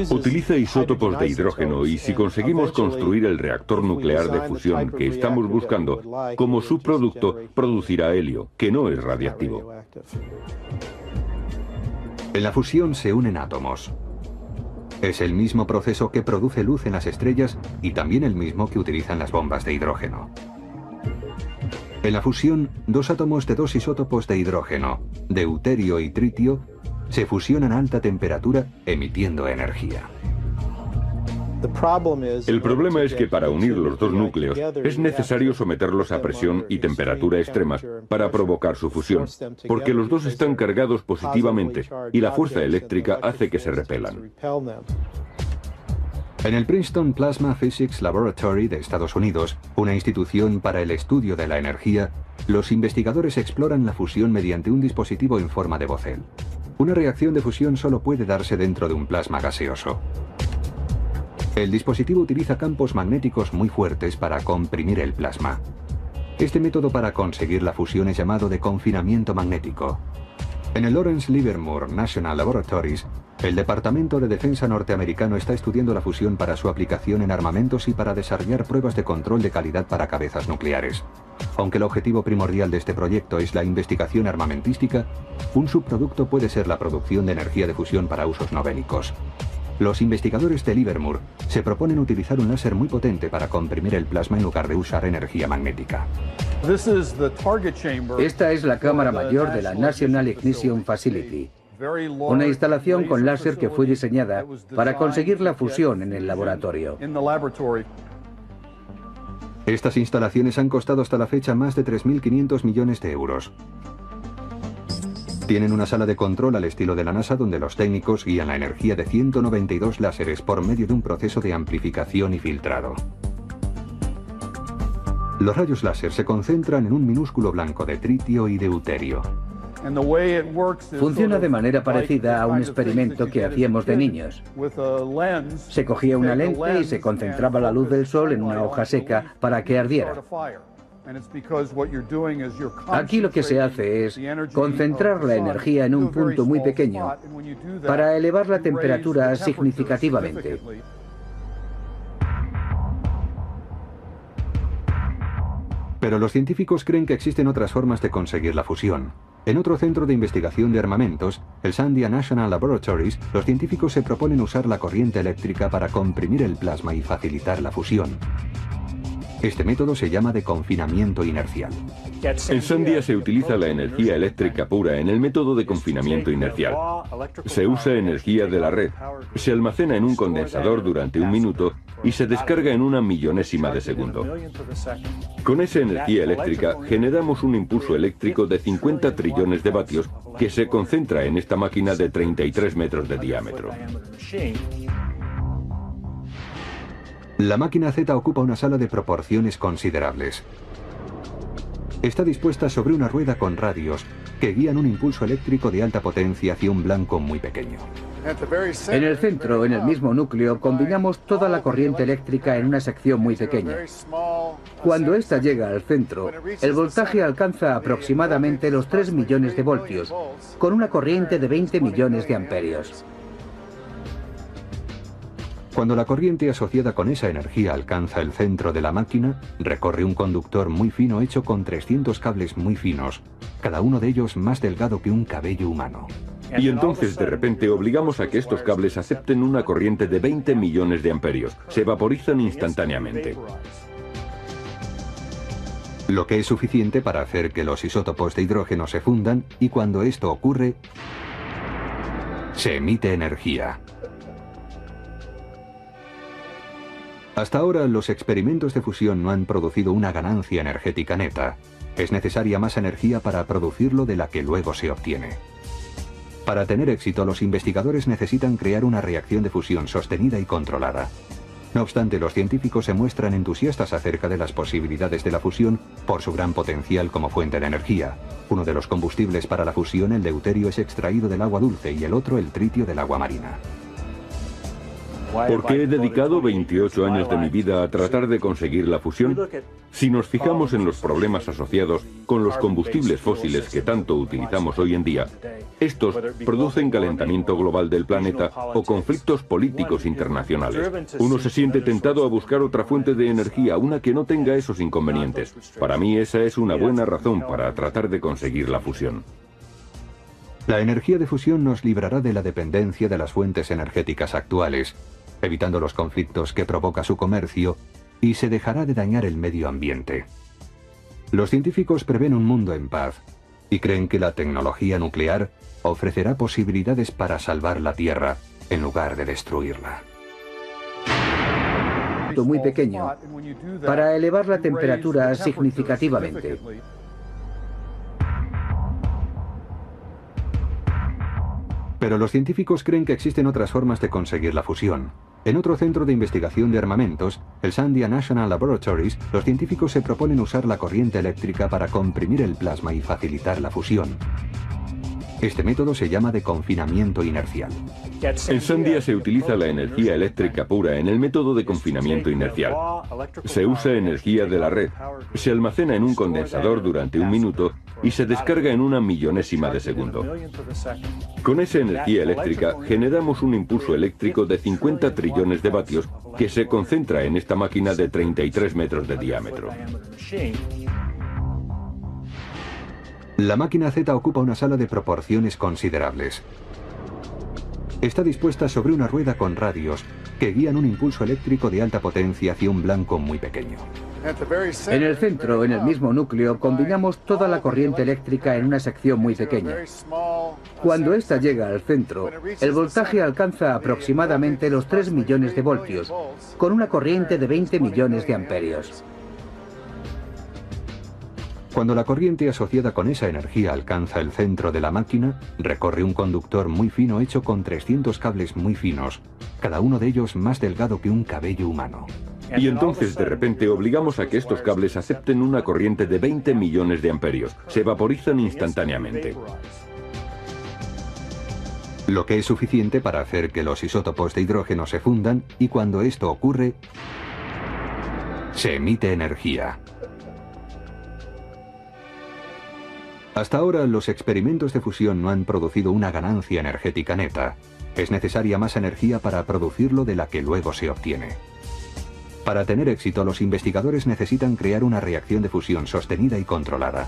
Utiliza isótopos de hidrógeno y si conseguimos construir el reactor nuclear de fusión que estamos buscando, como subproducto producirá helio, que no es radiactivo. En la fusión se unen átomos. Es el mismo proceso que produce luz en las estrellas y también el mismo que utilizan las bombas de hidrógeno. En la fusión, dos átomos de dos isótopos de hidrógeno, deuterio y tritio, se fusionan a alta temperatura emitiendo energía. El problema es que para unir los dos núcleos es necesario someterlos a presión y temperatura extremas para provocar su fusión, porque los dos están cargados positivamente y la fuerza eléctrica hace que se repelan. En el Princeton Plasma Physics Laboratory de Estados Unidos, una institución para el estudio de la energía, los investigadores exploran la fusión mediante un dispositivo en forma de bocel. Una reacción de fusión solo puede darse dentro de un plasma gaseoso. El dispositivo utiliza campos magnéticos muy fuertes para comprimir el plasma. Este método para conseguir la fusión es llamado de confinamiento magnético. En el Lawrence Livermore National Laboratories, el Departamento de Defensa norteamericano está estudiando la fusión para su aplicación en armamentos y para desarrollar pruebas de control de calidad para cabezas nucleares. Aunque el objetivo primordial de este proyecto es la investigación armamentística, un subproducto puede ser la producción de energía de fusión para usos no bélicos. Los investigadores de Livermore se proponen utilizar un láser muy potente para comprimir el plasma en lugar de usar energía magnética. Esta es la cámara mayor de la National Ignition Facility, una instalación con láser que fue diseñada para conseguir la fusión en el laboratorio. Estas instalaciones han costado hasta la fecha más de 3.500 millones de euros. Tienen una sala de control al estilo de la NASA donde los técnicos guían la energía de 192 láseres por medio de un proceso de amplificación y filtrado. Los rayos láser se concentran en un minúsculo blanco de tritio y deuterio. Funciona de manera parecida a un experimento que hacíamos de niños. Se cogía una lente y se concentraba la luz del sol en una hoja seca para que ardiera. Aquí lo que se hace es concentrar la energía en un punto muy pequeño para elevar la temperatura significativamente. Pero los científicos creen que existen otras formas de conseguir la fusión. En otro centro de investigación de armamentos, el Sandia National Laboratories, los científicos se proponen usar la corriente eléctrica para comprimir el plasma y facilitar la fusión. Este método se llama de confinamiento inercial. En Sandia se utiliza la energía eléctrica pura en el método de confinamiento inercial. Se usa energía de la red, se almacena en un condensador durante un minuto y se descarga en una millonésima de segundo. Con esa energía eléctrica generamos un impulso eléctrico de 50 trillones de vatios que se concentra en esta máquina de 33 metros de diámetro. La máquina Z ocupa una sala de proporciones considerables. Está dispuesta sobre una rueda con radios que guían un impulso eléctrico de alta potencia hacia un blanco muy pequeño. En el centro, en el mismo núcleo, combinamos toda la corriente eléctrica en una sección muy pequeña. Cuando ésta llega al centro, el voltaje alcanza aproximadamente los 3 millones de voltios, con una corriente de 20 millones de amperios. Cuando la corriente asociada con esa energía alcanza el centro de la máquina, recorre un conductor muy fino hecho con 300 cables muy finos, cada uno de ellos más delgado que un cabello humano. Y entonces de repente obligamos a que estos cables acepten una corriente de 20 millones de amperios. Se vaporizan instantáneamente. Lo que es suficiente para hacer que los isótopos de hidrógeno se fundan y cuando esto ocurre, se emite energía. Hasta ahora los experimentos de fusión no han producido una ganancia energética neta. Es necesaria más energía para producirlo de la que luego se obtiene. Para tener éxito, los investigadores necesitan crear una reacción de fusión sostenida y controlada. No obstante, los científicos se muestran entusiastas acerca de las posibilidades de la fusión por su gran potencial como fuente de energía. Uno de los combustibles para la fusión, el deuterio, es extraído del agua dulce y el otro, el tritio, del agua marina. ¿Por qué he dedicado 28 años de mi vida a tratar de conseguir la fusión? Si nos fijamos en los problemas asociados con los combustibles fósiles que tanto utilizamos hoy en día, estos producen calentamiento global del planeta o conflictos políticos internacionales. Uno se siente tentado a buscar otra fuente de energía, una que no tenga esos inconvenientes. Para mí esa es una buena razón para tratar de conseguir la fusión. La energía de fusión nos librará de la dependencia de las fuentes energéticas actuales, evitando los conflictos que provoca su comercio, y se dejará de dañar el medio ambiente. Los científicos prevén un mundo en paz y creen que la tecnología nuclear ofrecerá posibilidades para salvar la Tierra en lugar de destruirla. Muy pequeño para elevar la temperatura significativamente. Pero los científicos creen que existen otras formas de conseguir la fusión. En otro centro de investigación de armamentos, el Sandia National Laboratories, los científicos se proponen usar la corriente eléctrica para comprimir el plasma y facilitar la fusión. Este método se llama de confinamiento inercial. En Sandia se utiliza la energía eléctrica pura en el método de confinamiento inercial. Se usa energía de la red, se almacena en un condensador durante un minuto y se descarga en una millonésima de segundo. Con esa energía eléctrica generamos un impulso eléctrico de 50 trillones de vatios que se concentra en esta máquina de 33 metros de diámetro. La máquina Z ocupa una sala de proporciones considerables. Está dispuesta sobre una rueda con radios que guían un impulso eléctrico de alta potencia hacia un blanco muy pequeño. En el centro, en el mismo núcleo, combinamos toda la corriente eléctrica en una sección muy pequeña. Cuando ésta llega al centro, el voltaje alcanza aproximadamente los 3 millones de voltios, con una corriente de 20 millones de amperios. Cuando la corriente asociada con esa energía alcanza el centro de la máquina, recorre un conductor muy fino hecho con 300 cables muy finos, cada uno de ellos más delgado que un cabello humano. Y entonces de repente obligamos a que estos cables acepten una corriente de 20 millones de amperios. Se vaporizan instantáneamente. Lo que es suficiente para hacer que los isótopos de hidrógeno se fundan y cuando esto ocurre, se emite energía. Hasta ahora, los experimentos de fusión no han producido una ganancia energética neta. Es necesaria más energía para producirlo de la que luego se obtiene. Para tener éxito, los investigadores necesitan crear una reacción de fusión sostenida y controlada.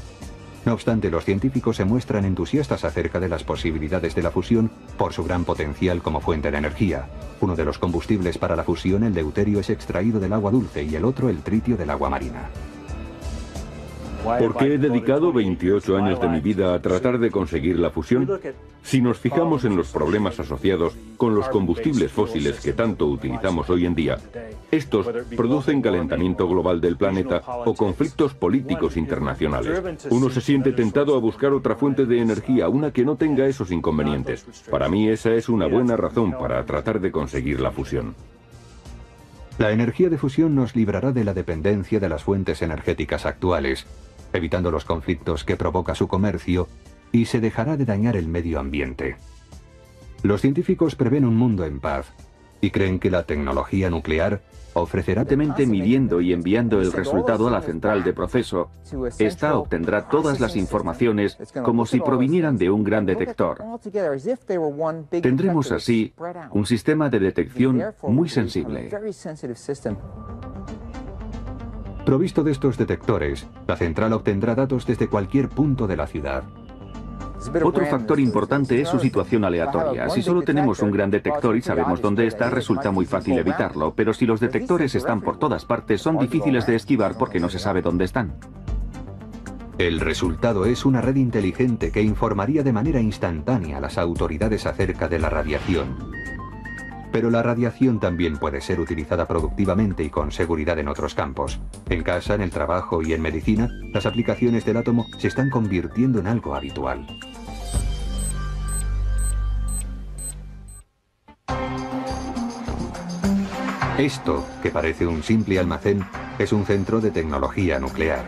No obstante, los científicos se muestran entusiastas acerca de las posibilidades de la fusión por su gran potencial como fuente de energía. Uno de los combustibles para la fusión, el deuterio, es extraído del agua dulce y el otro, el tritio, del agua marina. ¿Por qué he dedicado 28 años de mi vida a tratar de conseguir la fusión? Si nos fijamos en los problemas asociados con los combustibles fósiles que tanto utilizamos hoy en día, estos producen calentamiento global del planeta o conflictos políticos internacionales. Uno se siente tentado a buscar otra fuente de energía, una que no tenga esos inconvenientes. Para mí esa es una buena razón para tratar de conseguir la fusión. La energía de fusión nos librará de la dependencia de las fuentes energéticas actuales, evitando los conflictos que provoca su comercio, y se dejará de dañar el medio ambiente. Los científicos prevén un mundo en paz y creen que la tecnología nuclear ofrecerá... Midiendo y enviando el resultado a la central de proceso, esta obtendrá todas las informaciones como si provinieran de un gran detector. Tendremos así un sistema de detección muy sensible. Provisto de estos detectores, la central obtendrá datos desde cualquier punto de la ciudad. Otro factor importante es su situación aleatoria. Si solo tenemos un gran detector y sabemos dónde está, resulta muy fácil evitarlo, pero si los detectores están por todas partes, son difíciles de esquivar porque no se sabe dónde están. El resultado es una red inteligente que informaría de manera instantánea a las autoridades acerca de la radiación. Pero la radiación también puede ser utilizada productivamente y con seguridad en otros campos. En casa, en el trabajo y en medicina, las aplicaciones del átomo se están convirtiendo en algo habitual. Esto, que parece un simple almacén, es un centro de tecnología nuclear.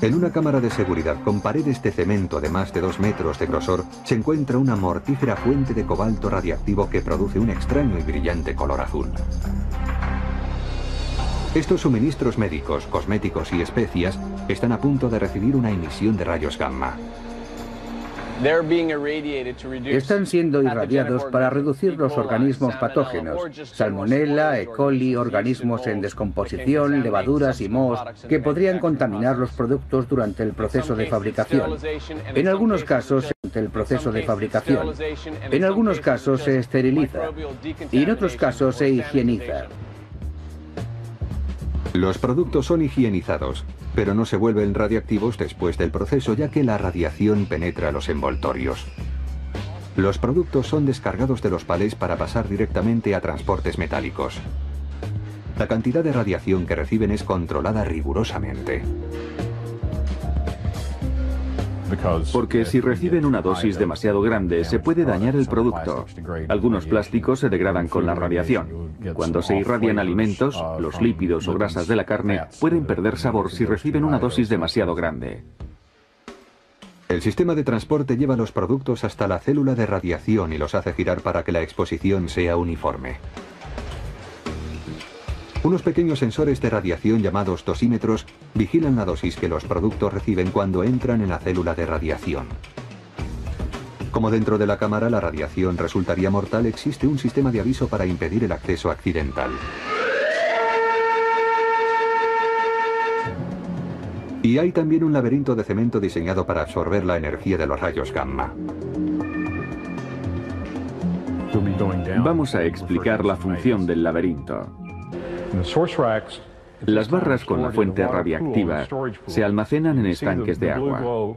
En una cámara de seguridad con paredes de cemento de más de 2 metros de grosor se encuentra una mortífera fuente de cobalto radiactivo que produce un extraño y brillante color azul. Estos suministros médicos, cosméticos y especias están a punto de recibir una emisión de rayos gamma. Están siendo irradiados para reducir los organismos patógenos, salmonella, E. coli, organismos en descomposición, levaduras y mohos, que podrían contaminar los productos durante el proceso de fabricación. En algunos casos, En algunos casos se esteriliza y en otros casos se higieniza. Los productos son higienizados, pero no se vuelven radiactivos después del proceso, ya que la radiación penetra los envoltorios. Los productos son descargados de los palés para pasar directamente a transportes metálicos. La cantidad de radiación que reciben es controlada rigurosamente. Porque si reciben una dosis demasiado grande, se puede dañar el producto. Algunos plásticos se degradan con la radiación. Cuando se irradian alimentos, los lípidos o grasas de la carne pueden perder sabor si reciben una dosis demasiado grande. El sistema de transporte lleva los productos hasta la célula de radiación y los hace girar para que la exposición sea uniforme. Unos pequeños sensores de radiación llamados dosímetros vigilan la dosis que los productos reciben cuando entran en la célula de radiación. Como dentro de la cámara la radiación resultaría mortal, existe un sistema de aviso para impedir el acceso accidental. Y hay también un laberinto de cemento diseñado para absorber la energía de los rayos gamma. Vamos a explicar la función del laberinto. Las barras con la fuente radiactiva se almacenan en estanques de agua.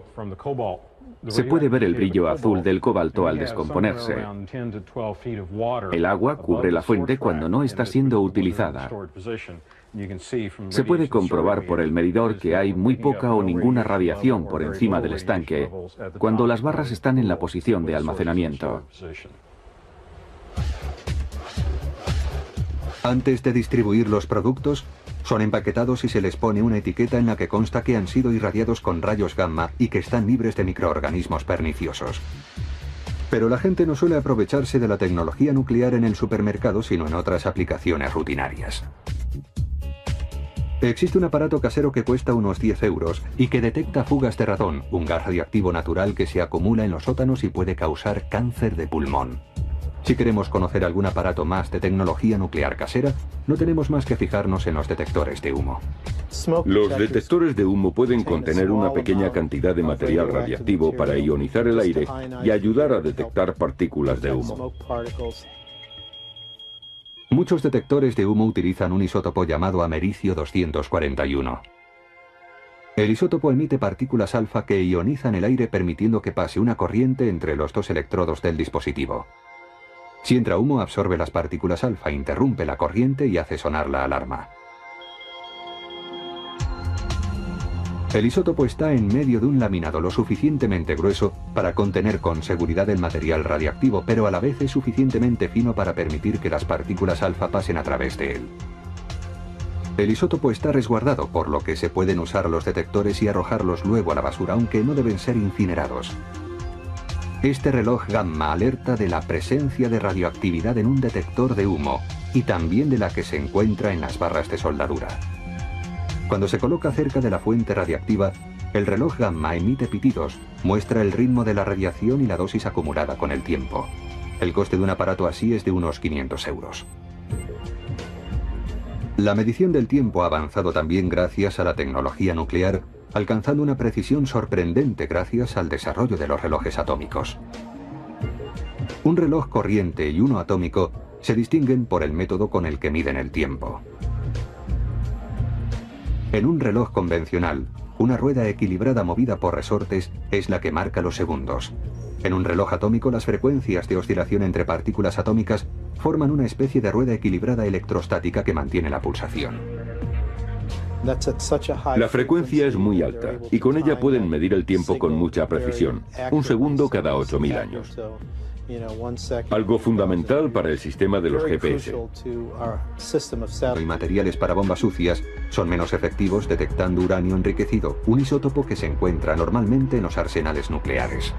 Se puede ver el brillo azul del cobalto al descomponerse. El agua cubre la fuente cuando no está siendo utilizada. Se puede comprobar por el medidor que hay muy poca o ninguna radiación por encima del estanque cuando las barras están en la posición de almacenamiento. Antes de distribuir los productos, son empaquetados y se les pone una etiqueta en la que consta que han sido irradiados con rayos gamma y que están libres de microorganismos perniciosos. Pero la gente no suele aprovecharse de la tecnología nuclear en el supermercado, sino en otras aplicaciones rutinarias. Existe un aparato casero que cuesta unos 10 euros y que detecta fugas de radón, un gas radioactivo natural que se acumula en los sótanos y puede causar cáncer de pulmón. Si queremos conocer algún aparato más de tecnología nuclear casera, no tenemos más que fijarnos en los detectores de humo. Los detectores de humo pueden contener una pequeña cantidad de material radiactivo para ionizar el aire y ayudar a detectar partículas de humo. Muchos detectores de humo utilizan un isótopo llamado americio 241. El isótopo emite partículas alfa que ionizan el aire permitiendo que pase una corriente entre los dos electrodos del dispositivo. Si entra humo, absorbe las partículas alfa, interrumpe la corriente y hace sonar la alarma. El isótopo está en medio de un laminado lo suficientemente grueso para contener con seguridad el material radiactivo, pero a la vez es suficientemente fino para permitir que las partículas alfa pasen a través de él. El isótopo está resguardado, por lo que se pueden usar los detectores y arrojarlos luego a la basura, aunque no deben ser incinerados. Este reloj gamma alerta de la presencia de radioactividad en un detector de humo y también de la que se encuentra en las barras de soldadura. Cuando se coloca cerca de la fuente radiactiva, el reloj gamma emite pitidos, muestra el ritmo de la radiación y la dosis acumulada con el tiempo. El coste de un aparato así es de unos 500 euros. La medición del tiempo ha avanzado también gracias a la tecnología nuclear, alcanzando una precisión sorprendente gracias al desarrollo de los relojes atómicos. Un reloj corriente y uno atómico se distinguen por el método con el que miden el tiempo. En un reloj convencional, una rueda equilibrada movida por resortes es la que marca los segundos. En un reloj atómico, las frecuencias de oscilación entre partículas atómicas forman una especie de rueda equilibrada electrostática que mantiene la pulsación. La frecuencia es muy alta y con ella pueden medir el tiempo con mucha precisión, un segundo cada 8.000 años. Algo fundamental para el sistema de los GPS. Y materiales para bombas sucias son menos efectivos detectando uranio enriquecido, un isótopo que se encuentra normalmente en los arsenales nucleares.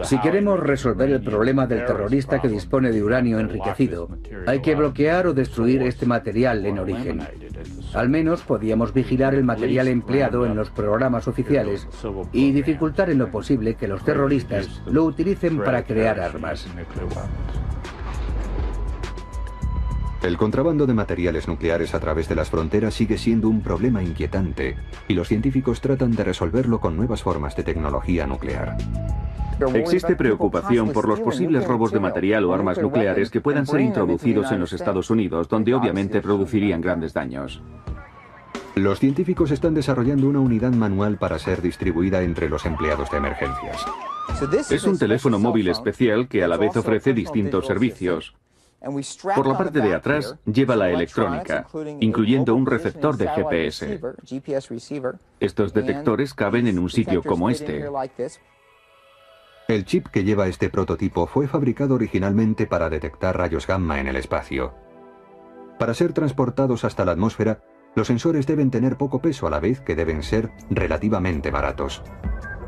Si queremos resolver el problema del terrorista que dispone de uranio enriquecido, hay que bloquear o destruir este material en origen. Al menos podíamos vigilar el material empleado en los programas oficiales y dificultar en lo posible que los terroristas lo utilicen para crear armas. El contrabando de materiales nucleares a través de las fronteras sigue siendo un problema inquietante y los científicos tratan de resolverlo con nuevas formas de tecnología nuclear. Existe preocupación por los posibles robos de material o armas nucleares que puedan ser introducidos en los Estados Unidos, donde obviamente producirían grandes daños. Los científicos están desarrollando una unidad manual para ser distribuida entre los empleados de emergencias. Es un teléfono móvil especial que a la vez ofrece distintos servicios. Por la parte de atrás lleva la electrónica, incluyendo un receptor de GPS. Estos detectores caben en un sitio como este. El chip que lleva este prototipo fue fabricado originalmente para detectar rayos gamma en el espacio. Para ser transportados hasta la atmósfera, los sensores deben tener poco peso a la vez que deben ser relativamente baratos.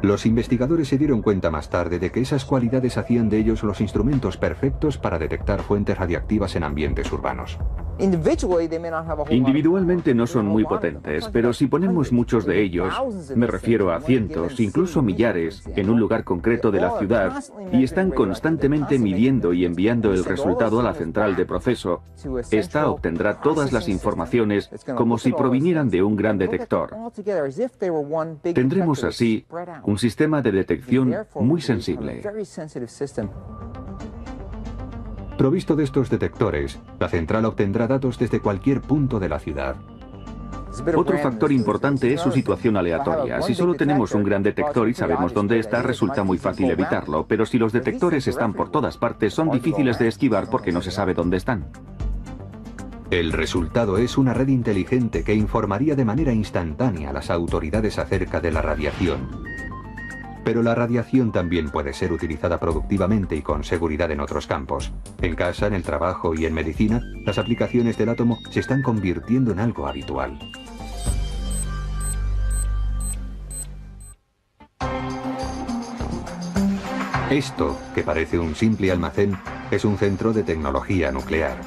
Los investigadores se dieron cuenta más tarde de que esas cualidades hacían de ellos los instrumentos perfectos para detectar fuentes radiactivas en ambientes urbanos. Individualmente no son muy potentes, pero si ponemos muchos de ellos, me refiero a cientos, incluso millares, en un lugar concreto de la ciudad, y están constantemente midiendo y enviando el resultado a la central de proceso, esta obtendrá todas las informaciones como si provinieran de un gran detector. Tendremos así un sistema de detección muy sensible. Provisto de estos detectores, la central obtendrá datos desde cualquier punto de la ciudad. Otro factor importante es su situación aleatoria. Si solo tenemos un gran detector y sabemos dónde está, resulta muy fácil evitarlo, pero si los detectores están por todas partes, son difíciles de esquivar porque no se sabe dónde están. El resultado es una red inteligente que informaría de manera instantánea a las autoridades acerca de la radiación. Pero la radiación también puede ser utilizada productivamente y con seguridad en otros campos. En casa, en el trabajo y en medicina, las aplicaciones del átomo se están convirtiendo en algo habitual. Esto, que parece un simple almacén, es un centro de tecnología nuclear.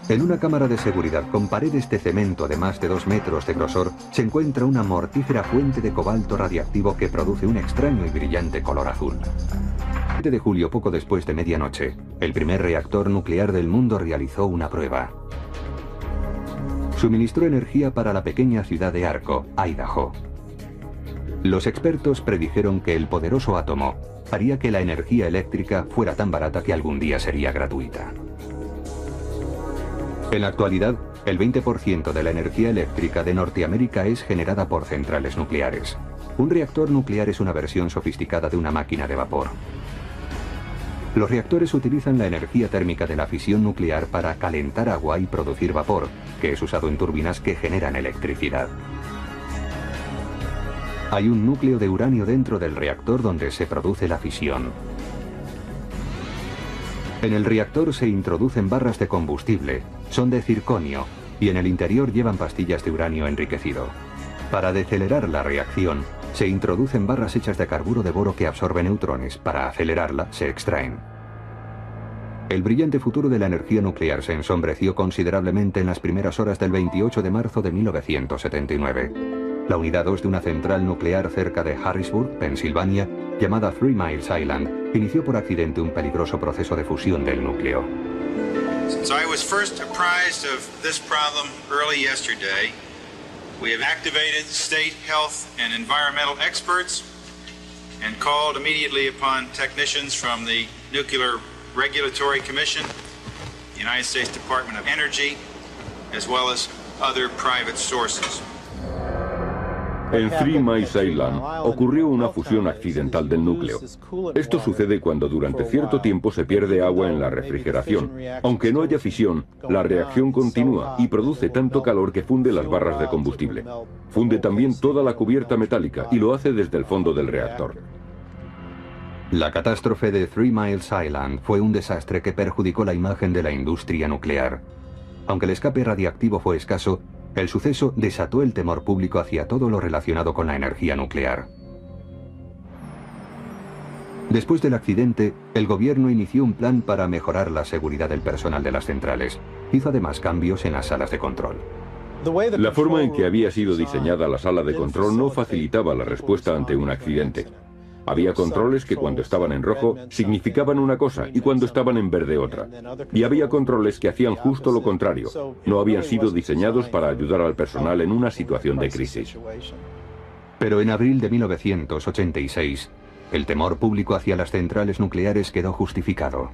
En una cámara de seguridad con paredes de cemento de más de 2 metros de grosor se encuentra una mortífera fuente de cobalto radiactivo que produce un extraño y brillante color azul. El 7 de julio, poco después de medianoche, el primer reactor nuclear del mundo realizó una prueba. Suministró energía para la pequeña ciudad de Arco, Idaho. Los expertos predijeron que el poderoso átomo haría que la energía eléctrica fuera tan barata que algún día sería gratuita. En la actualidad, el 20% de la energía eléctrica de Norteamérica es generada por centrales nucleares. Un reactor nuclear es una versión sofisticada de una máquina de vapor. Los reactores utilizan la energía térmica de la fisión nuclear para calentar agua y producir vapor, que es usado en turbinas que generan electricidad. Hay un núcleo de uranio dentro del reactor donde se produce la fisión. En el reactor se introducen barras de combustible, son de circonio y en el interior llevan pastillas de uranio enriquecido. Para decelerar la reacción, se introducen barras hechas de carburo de boro que absorben neutrones. Para acelerarla, se extraen. El brillante futuro de la energía nuclear se ensombreció considerablemente en las primeras horas del 28 de marzo de 1979. La unidad 2 de una central nuclear cerca de Harrisburg, Pensilvania, llamada 3 Miles Island, inició por accidente un peligroso proceso de fusión del núcleo. Since I was first apprised of this problem early yesterday, we have activated state health and environmental experts and called immediately upon technicians from the Nuclear Regulatory Commission, the United States Department of Energy, as well as other private sources. En 3 Miles Island ocurrió una fusión accidental del núcleo. Esto sucede cuando durante cierto tiempo se pierde agua en la refrigeración. Aunque no haya fisión, la reacción continúa y produce tanto calor que funde las barras de combustible. Funde también toda la cubierta metálica y lo hace desde el fondo del reactor. La catástrofe de 3 Miles Island fue un desastre que perjudicó la imagen de la industria nuclear. Aunque el escape radiactivo fue escaso, el suceso desató el temor público hacia todo lo relacionado con la energía nuclear. Después del accidente, el gobierno inició un plan para mejorar la seguridad del personal de las centrales. Hizo además cambios en las salas de control. La forma en que había sido diseñada la sala de control no facilitaba la respuesta ante un accidente. Había controles que cuando estaban en rojo significaban una cosa y cuando estaban en verde otra. Y había controles que hacían justo lo contrario. No habían sido diseñados para ayudar al personal en una situación de crisis. Pero en abril de 1986, el temor público hacia las centrales nucleares quedó justificado.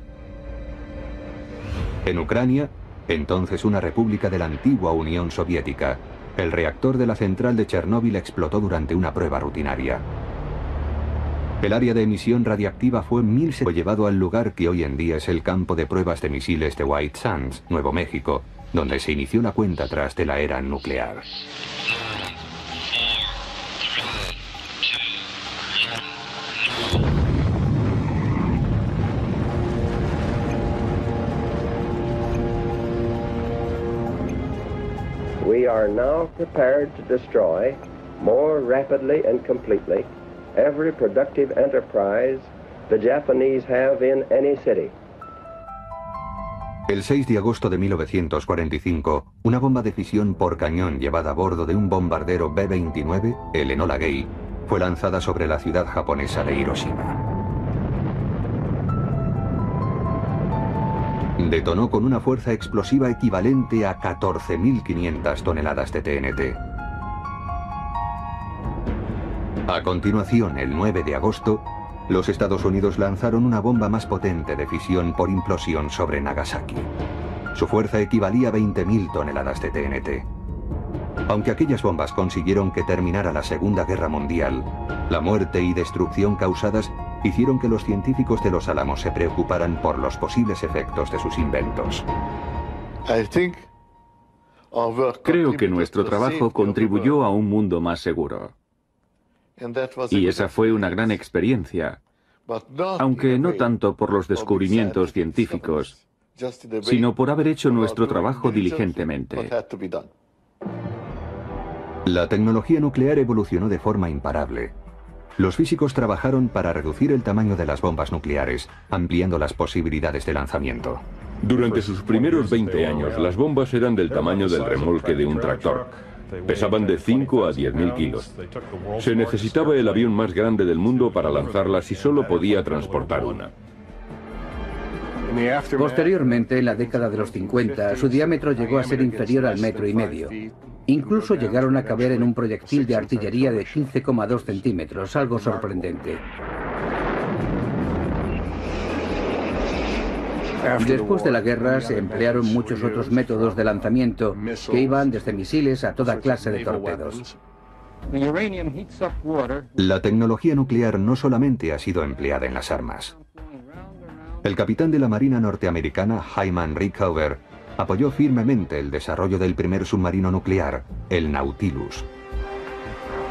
En Ucrania, entonces una república de la antigua Unión Soviética, el reactor de la central de Chernóbil explotó durante una prueba rutinaria. El área de emisión radiactiva fue llevado al lugar que hoy en día es el campo de pruebas de misiles de White Sands, Nuevo México, donde se inició la cuenta atrás de la era nuclear. We are now prepared to destroy more rapidly and completely every productive enterprise the Japanese have in any city. El 6 de agosto de 1945, una bomba de fisión por cañón llevada a bordo de un bombardero B-29, el Enola Gay, fue lanzada sobre la ciudad japonesa de Hiroshima. Detonó con una fuerza explosiva equivalente a 14.500 toneladas de TNT. A continuación, el 9 de agosto, los Estados Unidos lanzaron una bomba más potente de fisión por implosión sobre Nagasaki. Su fuerza equivalía a 20.000 toneladas de TNT. Aunque aquellas bombas consiguieron que terminara la Segunda Guerra Mundial, la muerte y destrucción causadas hicieron que los científicos de Los Álamos se preocuparan por los posibles efectos de sus inventos. Creo que nuestro trabajo contribuyó a un mundo más seguro. Y esa fue una gran experiencia, aunque no tanto por los descubrimientos científicos, sino por haber hecho nuestro trabajo diligentemente. La tecnología nuclear evolucionó de forma imparable. Los físicos trabajaron para reducir el tamaño de las bombas nucleares, ampliando las posibilidades de lanzamiento. Durante sus primeros 20 años, las bombas eran del tamaño del remolque de un tractor. Pesaban de 5 a 10.000 kilos. Se necesitaba el avión más grande del mundo para lanzarlas y solo podía transportar una. Posteriormente, en la década de los 50, su diámetro llegó a ser inferior al 1,5 metros. Incluso llegaron a caber en un proyectil de artillería de 15,2 centímetros, algo sorprendente. Después de la guerra se emplearon muchos otros métodos de lanzamiento que iban desde misiles a toda clase de torpedos. La tecnología nuclear no solamente ha sido empleada en las armas. El capitán de la Marina norteamericana, Hyman Rickover, apoyó firmemente el desarrollo del primer submarino nuclear, el Nautilus.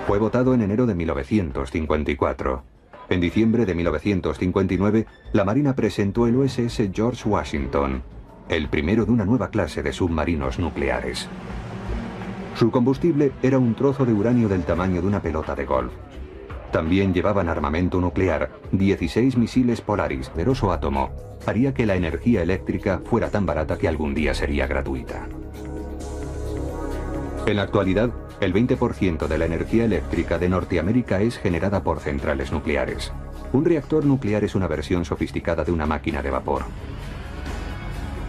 Fue votado en enero de 1954. En diciembre de 1959, la Marina presentó el USS George Washington, el primero de una nueva clase de submarinos nucleares. Su combustible era un trozo de uranio del tamaño de una pelota de golf. También llevaban armamento nuclear, 16 misiles Polaris, poderoso átomo, haría que la energía eléctrica fuera tan barata que algún día sería gratuita. En la actualidad, el 20% de la energía eléctrica de Norteamérica es generada por centrales nucleares. Un reactor nuclear es una versión sofisticada de una máquina de vapor.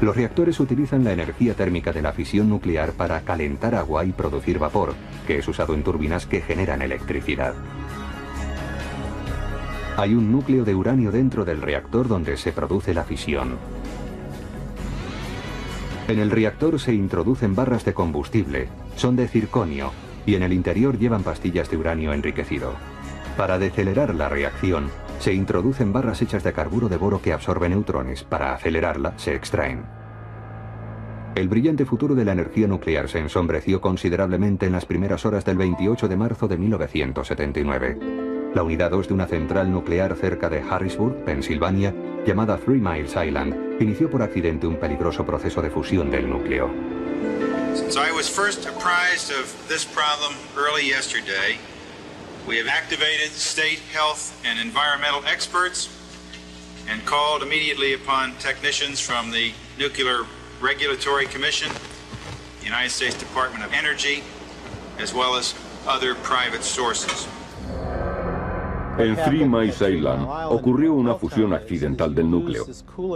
Los reactores utilizan la energía térmica de la fisión nuclear para calentar agua y producir vapor, que es usado en turbinas que generan electricidad. Hay un núcleo de uranio dentro del reactor donde se produce la fisión. En el reactor se introducen barras de combustible, son de circonio, y en el interior llevan pastillas de uranio enriquecido. Para decelerar la reacción, se introducen barras hechas de carburo de boro que absorben neutrones. Para acelerarla, se extraen. El brillante futuro de la energía nuclear se ensombreció considerablemente en las primeras horas del 28 de marzo de 1979. La unidad 2 de una central nuclear cerca de Harrisburg, Pensilvania, llamada 3 Miles Island, inició por accidente un peligroso proceso de fusión del núcleo. Since I was first apprised of this problem early yesterday, we have activated state health and environmental experts and called immediately upon technicians from the Nuclear Regulatory Commission, the United States Department of Energy, as well as other private sources. En 3 Miles Island ocurrió una fusión accidental del núcleo.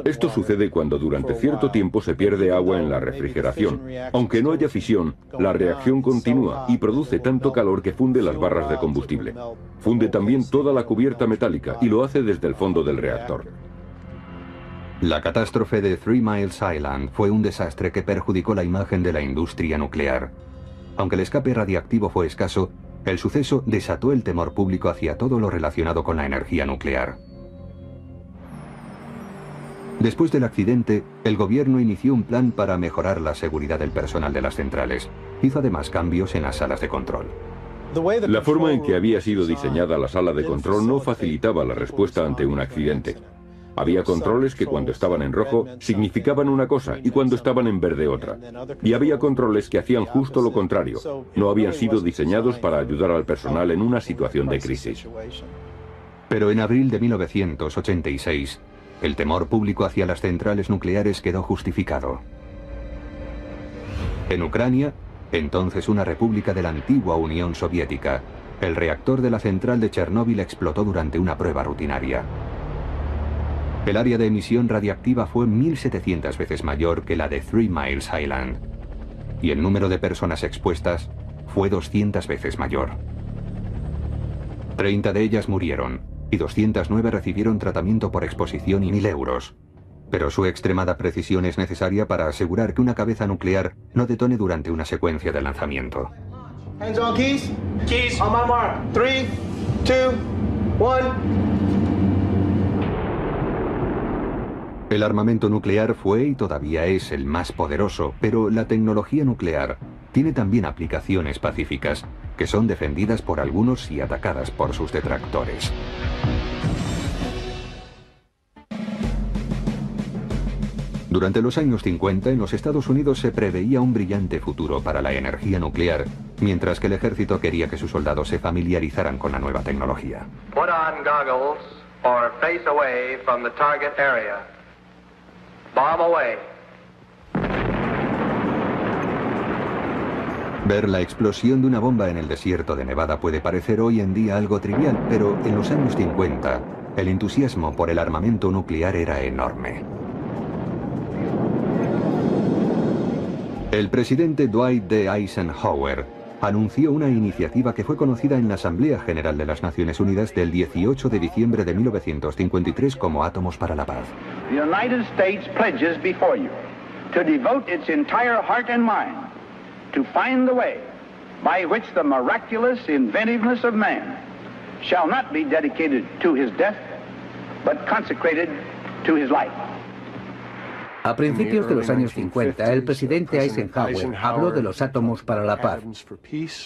Esto sucede cuando durante cierto tiempo se pierde agua en la refrigeración. Aunque no haya fisión, la reacción continúa y produce tanto calor que funde las barras de combustible. Funde también toda la cubierta metálica y lo hace desde el fondo del reactor. La catástrofe de 3 Miles Island fue un desastre que perjudicó la imagen de la industria nuclear. Aunque el escape radiactivo fue escaso, el suceso desató el temor público hacia todo lo relacionado con la energía nuclear. Después del accidente, el gobierno inició un plan para mejorar la seguridad del personal de las centrales. Hizo además cambios en las salas de control. La forma en que había sido diseñada la sala de control no facilitaba la respuesta ante un accidente. Había controles que cuando estaban en rojo significaban una cosa y cuando estaban en verde otra. Y había controles que hacían justo lo contrario. No habían sido diseñados para ayudar al personal en una situación de crisis. Pero en abril de 1986, el temor público hacia las centrales nucleares quedó justificado. En Ucrania, entonces una república de la antigua Unión Soviética, el reactor de la central de Chernóbil explotó durante una prueba rutinaria. El área de emisión radiactiva fue 1.700 veces mayor que la de 3 Miles Island, y el número de personas expuestas fue 200 veces mayor. 30 de ellas murieron, y 209 recibieron tratamiento por exposición y 1.000 euros. Pero su extremada precisión es necesaria para asegurar que una cabeza nuclear no detone durante una secuencia de lanzamiento. Hands on keys. Keys. On my mark. 3, 2, 1. El armamento nuclear fue y todavía es el más poderoso, pero la tecnología nuclear tiene también aplicaciones pacíficas, que son defendidas por algunos y atacadas por sus detractores. Durante los años 50 en los Estados Unidos se preveía un brillante futuro para la energía nuclear mientras que el ejército quería que sus soldados se familiarizaran con la nueva tecnología. Put on goggles or face away from the target area. Bomb away. Ver la explosión de una bomba en el desierto de Nevada puede parecer hoy en día algo trivial, pero en los años 50, el entusiasmo por el armamento nuclear era enorme. El presidente Dwight D. Eisenhower anunció una iniciativa que fue conocida en la Asamblea General de las Naciones Unidas del 18 de diciembre de 1953 como Átomos para la Paz. The United States pledges before you to devote its entire heart and mind to find the way by which the miraculous inventiveness of man shall not be dedicated to his death, but consecrated to his life. A principios de los años 50, el presidente Eisenhower habló de los Átomos para la Paz,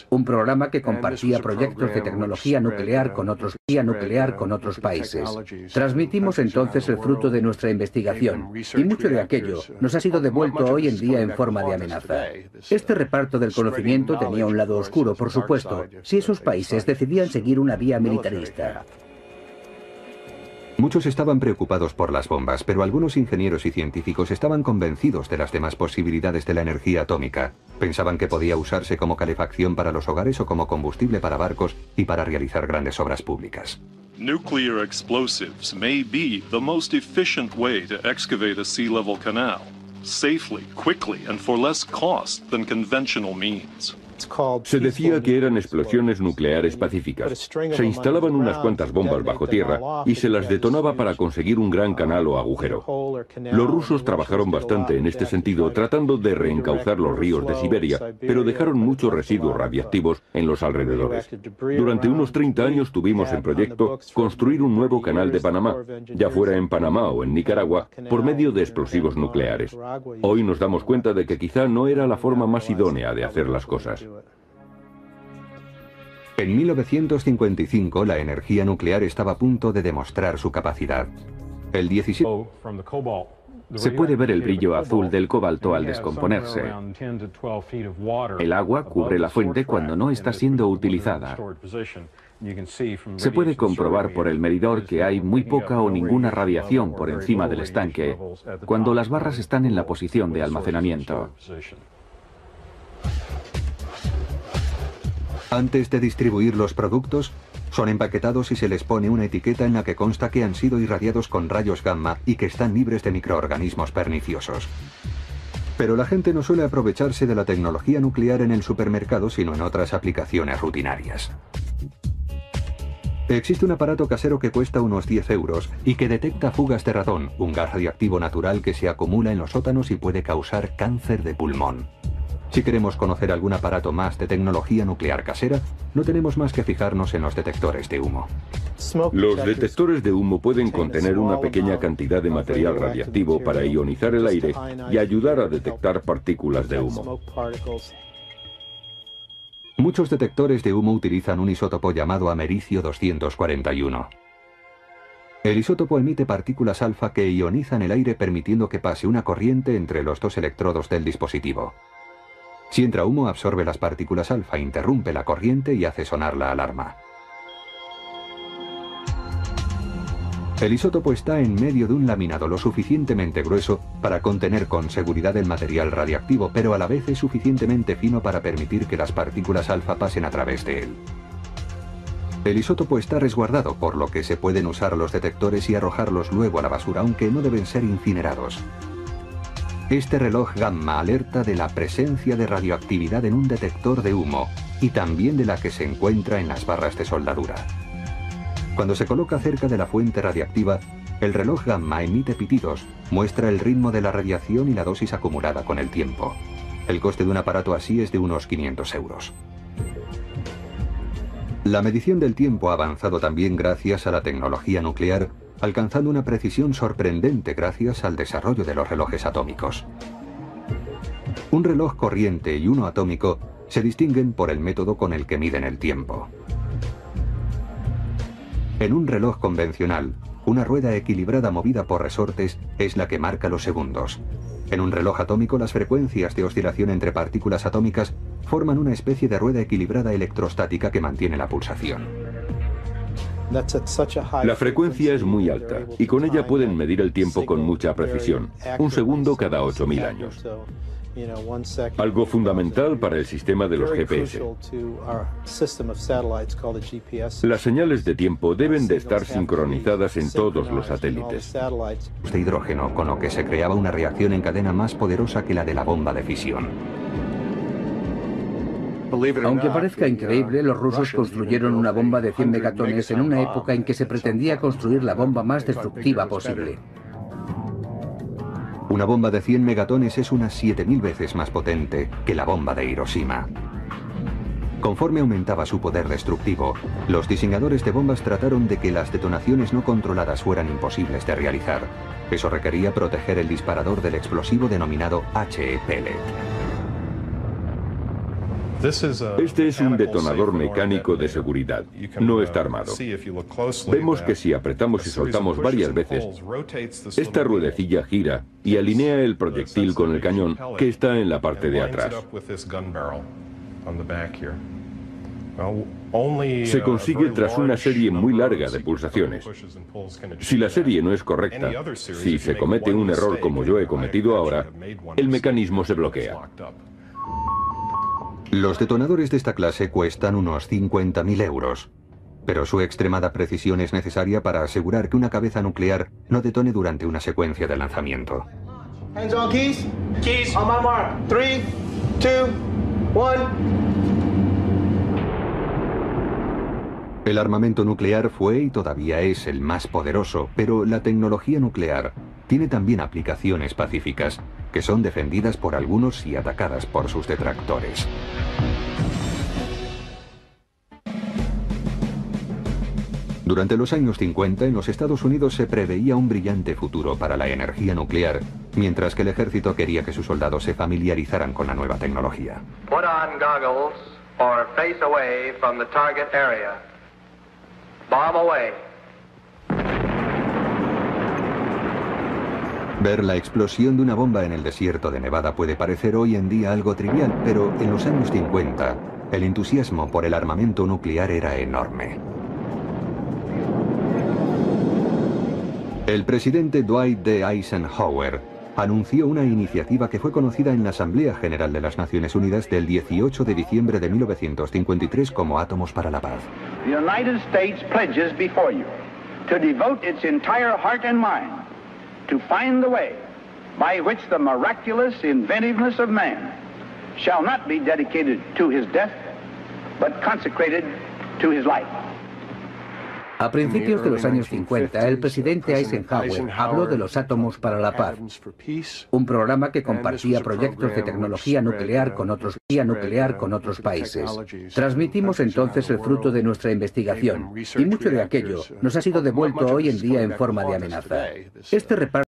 un programa que compartía proyectos de tecnología nuclear con otros países. Transmitimos entonces el fruto de nuestra investigación, y mucho de aquello nos ha sido devuelto hoy en día en forma de amenaza. Este reparto del conocimiento tenía un lado oscuro, por supuesto, si esos países decidían seguir una vía militarista. Muchos estaban preocupados por las bombas, pero algunos ingenieros y científicos estaban convencidos de las demás posibilidades de la energía atómica. Pensaban que podía usarse como calefacción para los hogares o como combustible para barcos y para realizar grandes obras públicas. Nuclear explosives may be the most efficient way to excavate a sea level canal, safely, quickly, and for less cost than conventional means. Se decía que eran explosiones nucleares pacíficas. Se instalaban unas cuantas bombas bajo tierra y se las detonaba para conseguir un gran canal o agujero. Los rusos trabajaron bastante en este sentido, tratando de reencauzar los ríos de Siberia, pero dejaron muchos residuos radiactivos en los alrededores. Durante unos 30 años tuvimos en proyecto construir un nuevo canal de Panamá, ya fuera en Panamá o en Nicaragua, por medio de explosivos nucleares. Hoy nos damos cuenta de que quizá no era la forma más idónea de hacer las cosas. En 1955, la energía nuclear estaba a punto de demostrar su capacidad. El 17... Se puede ver el brillo azul del cobalto al descomponerse. El agua cubre la fuente cuando no está siendo utilizada. Se puede comprobar por el medidor que hay muy poca o ninguna radiación por encima del estanque cuando las barras están en la posición de almacenamiento. Antes de distribuir los productos, son empaquetados y se les pone una etiqueta en la que consta que han sido irradiados con rayos gamma y que están libres de microorganismos perniciosos. Pero la gente no suele aprovecharse de la tecnología nuclear en el supermercado, sino en otras aplicaciones rutinarias. Existe un aparato casero que cuesta unos 10 euros y que detecta fugas de radón, un gas radiactivo natural que se acumula en los sótanos y puede causar cáncer de pulmón. Si queremos conocer algún aparato más de tecnología nuclear casera, no tenemos más que fijarnos en los detectores de humo. Los detectores de humo pueden contener una pequeña cantidad de material radiactivo para ionizar el aire y ayudar a detectar partículas de humo. Muchos detectores de humo utilizan un isótopo llamado americio 241. El isótopo emite partículas alfa que ionizan el aire permitiendo que pase una corriente entre los dos electrodos del dispositivo. Si entra humo, absorbe las partículas alfa, interrumpe la corriente y hace sonar la alarma. El isótopo está en medio de un laminado lo suficientemente grueso para contener con seguridad el material radiactivo, pero a la vez es suficientemente fino para permitir que las partículas alfa pasen a través de él. El isótopo está resguardado, por lo que se pueden usar los detectores y arrojarlos luego a la basura, aunque no deben ser incinerados. Este reloj gamma alerta de la presencia de radioactividad en un detector de humo y también de la que se encuentra en las barras de soldadura. Cuando se coloca cerca de la fuente radiactiva, el reloj gamma emite pitidos, muestra el ritmo de la radiación y la dosis acumulada con el tiempo. El coste de un aparato así es de unos 500 euros. La medición del tiempo ha avanzado también gracias a la tecnología nuclear, alcanzando una precisión sorprendente gracias al desarrollo de los relojes atómicos. Un reloj corriente y uno atómico se distinguen por el método con el que miden el tiempo. En un reloj convencional, una rueda equilibrada movida por resortes es la que marca los segundos. En un reloj atómico, las frecuencias de oscilación entre partículas atómicas forman una especie de rueda equilibrada electrostática que mantiene la pulsación. La frecuencia es muy alta y con ella pueden medir el tiempo con mucha precisión, un segundo cada 8.000 años. Algo fundamental para el sistema de los GPS. Las señales de tiempo deben de estar sincronizadas en todos los satélites. De hidrógeno, con lo que se creaba una reacción en cadena más poderosa que la de la bomba de fisión. Aunque parezca increíble, los rusos construyeron una bomba de 100 megatones en una época en que se pretendía construir la bomba más destructiva posible. Una bomba de 100 megatones es unas 7.000 veces más potente que la bomba de Hiroshima. Conforme aumentaba su poder destructivo, los diseñadores de bombas trataron de que las detonaciones no controladas fueran imposibles de realizar. Eso requería proteger el disparador del explosivo denominado HE pellet. Este es un detonador mecánico de seguridad. No está armado. Vemos que si apretamos y soltamos varias veces, esta ruedecilla gira y alinea el proyectil con el cañón que está en la parte de atrás. Se consigue tras una serie muy larga de pulsaciones. Si la serie no es correcta, si se comete un error como yo he cometido ahora, el mecanismo se bloquea. Los detonadores de esta clase cuestan unos 50.000 euros, pero su extremada precisión es necesaria para asegurar que una cabeza nuclear no detone durante una secuencia de lanzamiento. Hands on keys. Keys. On my mark. 3, 2, 1. El armamento nuclear fue y todavía es el más poderoso, pero la tecnología nuclear tiene también aplicaciones pacíficas, que son defendidas por algunos y atacadas por sus detractores. Durante los años 50 en los Estados Unidos se preveía un brillante futuro para la energía nuclear, mientras que el ejército quería que sus soldados se familiarizaran con la nueva tecnología. Put on goggles or face away from the target area. Bomb away. Ver la explosión de una bomba en el desierto de Nevada puede parecer hoy en día algo trivial, pero en los años 50 el entusiasmo por el armamento nuclear era enorme. El presidente Dwight D. Eisenhower anunció una iniciativa que fue conocida en la Asamblea General de las Naciones Unidas del 18 de diciembre de 1953 como Átomos para la Paz. The United States pledges before you to devote its entire heart and mind to find the way by which the miraculous inventiveness of man shall not be dedicated to his death, but consecrated to his life. A principios de los años 50, el presidente Eisenhower habló de los Átomos para la Paz, un programa que compartía proyectos de tecnología nuclear con otros países. Transmitimos entonces el fruto de nuestra investigación, y mucho de aquello nos ha sido devuelto hoy en día en forma de amenaza. Este reparto